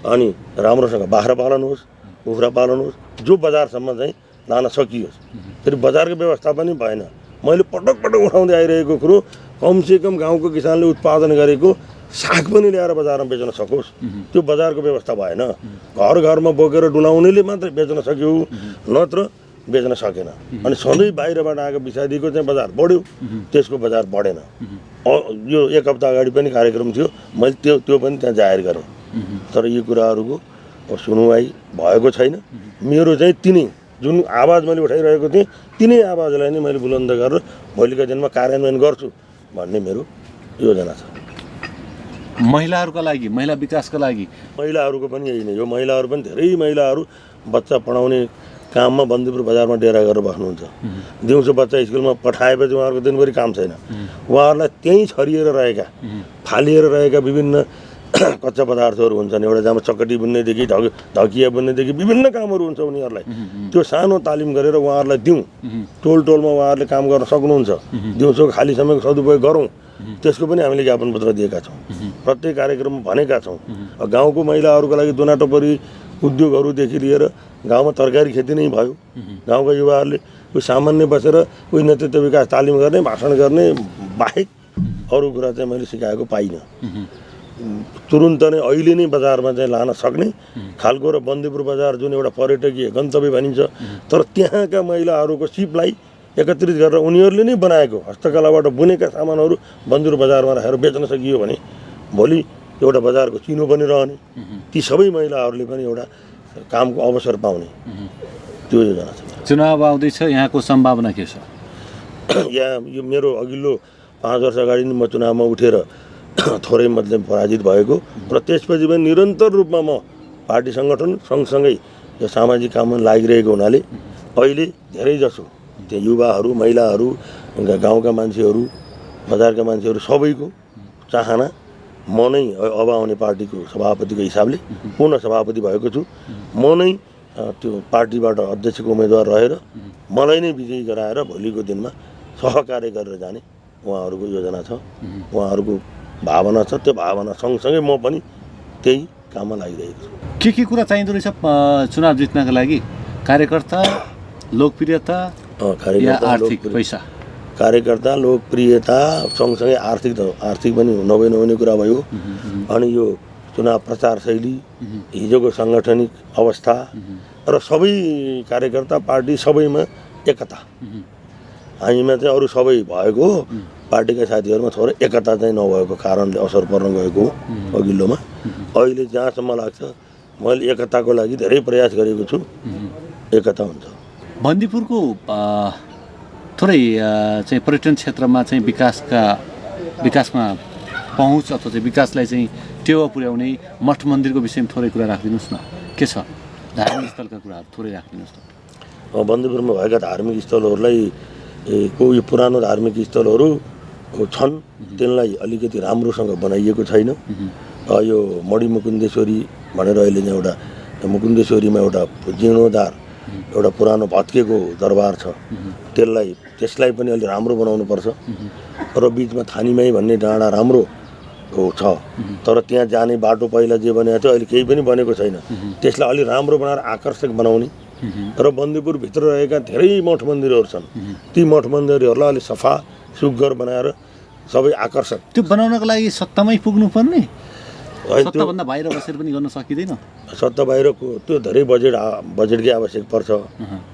अनि राम्रोसँग बाख्रा पालन होस्, कुखुरा पालन होस्, जो बजारसम्म चाहिँ लान सकियोस्। फेरि बजारको व्यवस्था पनि भएन। मैले पटक पटक उठाउँदै आइरहेको कुरो, कमसेकम गाउँको किसानले उत्पादन गरेको साग पनि ल्याएर बजारमा बेच्न सकोस्, त्यो बजारको व्यवस्था भएन। घर घरमा बोकेर डुलाउनेले मात्रै बेच्न सक्यो, नत्र बेच्न सकेन। अनि सधैँ बाहिरबाट आएको विषादीको चाहिँ बजार बढ्यो, त्यसको बजार बढेन। यो 1 हप्ता अगाडि पनि कार्यक्रम थियो, मैले त्यो पनि त्यहाँ जाहेर गरेँ। तर यी कुराहरूको सुनवाई भएको छैन। मेरो चाहिँ तिनै जुन आवाज मैले उठाइरहेको थिएँ, तिनै आवाजलाई नै मैले बुलन्द गरेर भोलिका दिनमा कार्यान्वयन गर्छु भन्ने मेरो योजना छ। महिलाहरूका लागि, महिला विकासका लागि महिलाहरूको पनि यही नै हो। महिलाहरू पनि धेरै महिलाहरू बच्चा पढाउने काममा बन्दीपुर बजारमा डेरा गरेर बस्नुहुन्छ। दिउँसो बच्चा स्कुलमा पठाएपछि उहाँहरूको दिनभरि काम छैन। उहाँहरूलाई त्यहीँ छरिएर रहेका, फालिएर रहेका विभिन्न कच्चा पदार्थहरू हुन्छन्। एउटा जहाँ चकटी बुन्नेदेखि ढकिया बुन्नेदेखि विभिन्न कामहरू हुन्छ उनीहरूलाई। त्यो सानो तालिम गरेर उहाँहरूलाई दिउँ। टोल टोलमा उहाँहरूले काम गर्न सक्नुहुन्छ। दिउँसोको खाली समयको सदुपयोग गरौँ, त्यसको पनि हामीले ज्ञापन पत्र दिएका छौँ। प्रत्येक कार्यक्रममा भनेका छौँ। गाउँको महिलाहरूको लागि दोना टोपरी उद्योगहरूदेखि लिएर गाउँमा तरकारी खेती नै भयो। गाउँका युवाहरूले कोही सामान्य बसेर कोही नेतृत्व विकास तालिम गर्ने, भाषण गर्ने बाहेक अरू कुरा चाहिँ मैले सिकाएको पाइनँ। तुरुन्त नै अहिले नै बजारमा चाहिँ लान सक्ने खालको र बन्दीपुर बजार जुन एउटा पर्यटकीय गन्तव्य भनिन्छ, तर त्यहाँका महिलाहरूको सिपलाई एकत्रित गरेर उनीहरूले नै बनाएको हस्तकलाबाट बुनेका सामानहरू बन्दीपुर बजारमा राखेर बेच्न सकियो भने भोलि एउटा बजारको चिनो पनि रहने, ती सबै महिलाहरूले पनि एउटा कामको अवसर पाउने, त्यो योजना छ। चुनाव आउँदैछ, यहाँको सम्भावना के छ? यहाँ यो मेरो अघिल्लो 5 वर्ष अगाडि नै म चुनावमा उठेर थोरै मतले पराजित भएको, र त्यसपछि पनि निरन्तर रूपमा म पार्टी सङ्गठन सँगसँगै यो सामाजिक काममा लागिरहेको हुनाले अहिले धेरै जसो त्यो युवाहरू, महिलाहरू, गाउँका मान्छेहरू, बजारका मान्छेहरू सबैको चाहना म नै अब आउने पार्टीको सभापतिको हिसाबले पूर्ण सभापति भएको छु। म नै त्यो पार्टीबाट अध्यक्षको उम्मेदवार रहेर मलाई नै विजयी गराएर भोलिको दिनमा सहकार्य गरेर जाने उहाँहरूको योजना छ, उहाँहरूको भावना छ। त्यो भावना सँगसँगै म पनि त्यही काममा लागिरहेको छु। के कुरा चाहिँदो रहेछ चुनाव जित्नका लागि? कार्यकर्ता, लोकप्रियता, आर्थिक पैसा? कार्यकर्ता, लोकप्रियता सँगसँगै आर्थिक पनि नहुने कुरा भयो। अनि यो चुनाव प्रचार शैली, हिजोको साङ्गठनिक अवस्था र सबै कार्यकर्ता पार्टी सबैमा एकता। हामीमा चाहिँ अरू सबै भएको पार्टीका साथीहरूमा थोरै एकता चाहिँ नभएको कारणले असर पर्न गएको हो अघिल्लोमा। अहिले जहाँसम्म लाग्छ मैले एकताको लागि धेरै प्रयास गरेको छु, एकता हुन्छ। बन्दीपुरको थोरै चाहिँ पर्यटन क्षेत्रमा चाहिँ विकासमा पहुँच अथवा चाहिँ विकासलाई चाहिँ टेवा पुर्याउने मठ मन्दिरको विषयमा थोरै कुरा राखिदिनुहोस् न। के छ धार्मिक स्थलका कुराहरू थोरै राखिदिनुहोस् न। बन्दीपुरमा भएका धार्मिक स्थलहरूलाई को यो पुरानो धार्मिक स्थलहरू छन्, त्यसलाई अलिकति राम्रोसँग बनाइएको छैन। यो मणि मुकुन्देश्वरी भनेर अहिले चाहिँ एउटा मुकुन्देश्वरीमा एउटा जीर्णोद्धार एउटा पुरानो भत्केको दरबार छ, त्यसलाई पनि अलि राम्रो बनाउनु पर्छ। र बिचमा थानीमाई भन्ने डाँडा राम्रो छ, तर त्यहाँ जाने बाटो पहिला जे बनेको थियो अहिले केही पनि बनेको छैन। त्यसलाई अलि राम्रो बनाएर आकर्षक बनाउने र बन्दीपुरभित्र रहेका धेरै मठ मन्दिरहरू छन्, ती मठ मन्दिरहरूलाई अलि सफा सुग्घर बनाएर सबै आकर्षक। त्यो बनाउनको लागि सत्तामै पुग्नुपर्ने, होइन त्यो सत्ताभन्दा बाहिर बसेर पनि गर्न सकिँदैन। सत्ता बाहिरको त्यो धेरै बजेटकै आवश्यक पर्छ।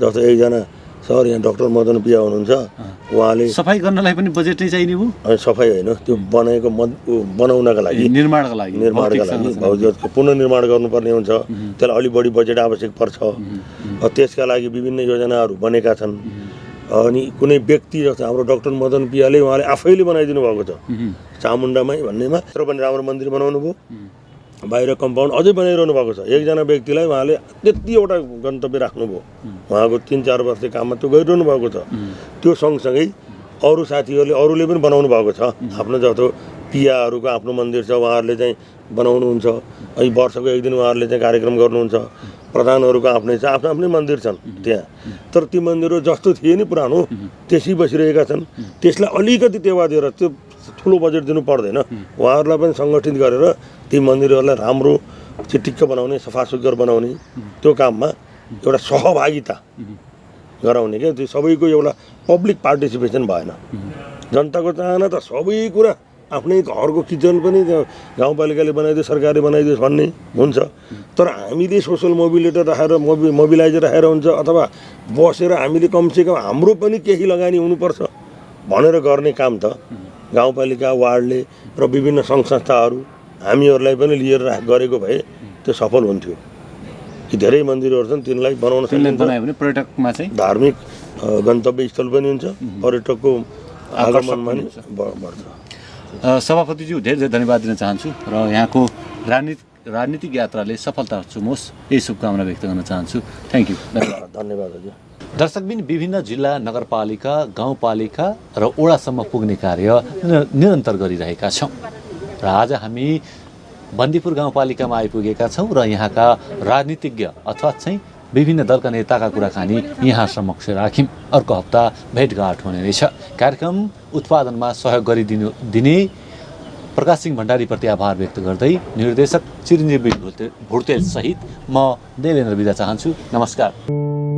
जस्तो एकजना सर यहाँ डाक्टर मदन पिया हुनुहुन्छ, उहाँले सफाइ गर्नलाई पनि बजेट नै चाहिने भयो। सफाइ होइन, त्यो बनाउनका लागि निर्माणका लागि भौतिक पुनर्निर्माण गर्नुपर्ने हुन्छ, त्यसलाई अलिक बढी बजेट आवश्यक पर्छ। त्यसका लागि विभिन्न योजनाहरू बनेका छन्। अनि कुनै व्यक्ति जस्तो हाम्रो डाक्टर मदन पियाले उहाँले आफैले बनाइदिनु भएको छ चामुण्डामाई भन्नेमा, तर पनि राम्रो मन्दिर बनाउनु भयो, बाहिर कम्पाउन्ड अझै बनाइरहनु भएको छ। एकजना व्यक्तिलाई उहाँले त्यतिवटा गन्तव्य राख्नुभयो, उहाँको 3-4 वर्ष काममा त्यो गरिरहनु भएको छ। त्यो सँगसँगै अरू साथीहरूले अरूले पनि बनाउनु भएको छ। आफ्नो जस्तो पियाहरूको आफ्नो मन्दिर छ, उहाँहरूले चाहिँ बनाउनुहुन्छ। अहिले वर्षको एक दिन उहाँहरूले चाहिँ कार्यक्रम गर्नुहुन्छ। प्रधानहरूको आफ्नै छ, आफ्नो आफ्नै मन्दिर छन् त्यहाँ, तर ती मन्दिरहरू जस्तो थिए नि पुरानो त्यसै बसिरहेका छन्। त्यसलाई अलिकति टेवा दिएर त्यो ठुलो बजेट दिनु पर्दैन, उहाँहरूलाई पनि सङ्गठित गरेर ती मन्दिरहरूलाई राम्रो चिटिक्क बनाउने, सफासुग्घर बनाउने, त्यो काममा एउटा सहभागिता गराउने क्या। त्यो सबैको एउटा पब्लिक पार्टिसिपेसन भएन। जनताको चाहना त सबै कुरा आफ्नै घरको किचन पनि गाउँपालिकाले बनाइदियो, सरकारले बनाइदियोस् भन्ने हुन्छ, तर हामीले सोसल मोबिलिटी राखेर मोबिलाइजर राखेर हुन्छ, अथवा बसेर हामीले कमसेकम हाम्रो पनि केही लगानी हुनुपर्छ भनेर गर्ने काम त गाउँपालिका, वार्डले र विभिन्न सङ्घ संस्थाहरू हामीहरूलाई पनि लिएर गरेको भए त्यो सफल हुन्थ्यो। यी धेरै मन्दिरहरू छन्, तिनलाई बनाउन बनायो भने पर्यटकमा चाहिँ धार्मिक गन्तव्य स्थल पनि हुन्छ, पर्यटकको आगमनमा पनि बढ्छ। सभापतिज्यू धेरै धेरै धन्यवाद दिन चाहन्छु र यहाँको राजनीतिक यात्राले सफलता चुमोस् यही शुभकामना व्यक्त गर्न चाहन्छु। थ्याङ्क यू, धन्यवाद हजुर। दर्शकबिन विभिन्न जिल्ला, नगरपालिका, गाउँपालिका र वडासम्म पुग्ने कार्य निरन्तर गरिरहेका छौँ र आज हामी बन्दीपुर गाउँपालिकामा आइपुगेका छौँ र यहाँका राजनीतिज्ञ अथवा चाहिँ विभिन्न दलका नेताका कुराकानी यहाँ समक्ष राख्यौँ। अर्को हप्ता भेटघाट हुने रहेछ। कार्यक्रम उत्पादनमा सहयोग गरिदिने प्रकाश सिंह भण्डारीप्रति आभार व्यक्त गर्दै निर्देशक चिरञ्जीवी भुर्तेल सहित म देवेन्द्र बिदा चाहन्छु। नमस्कार।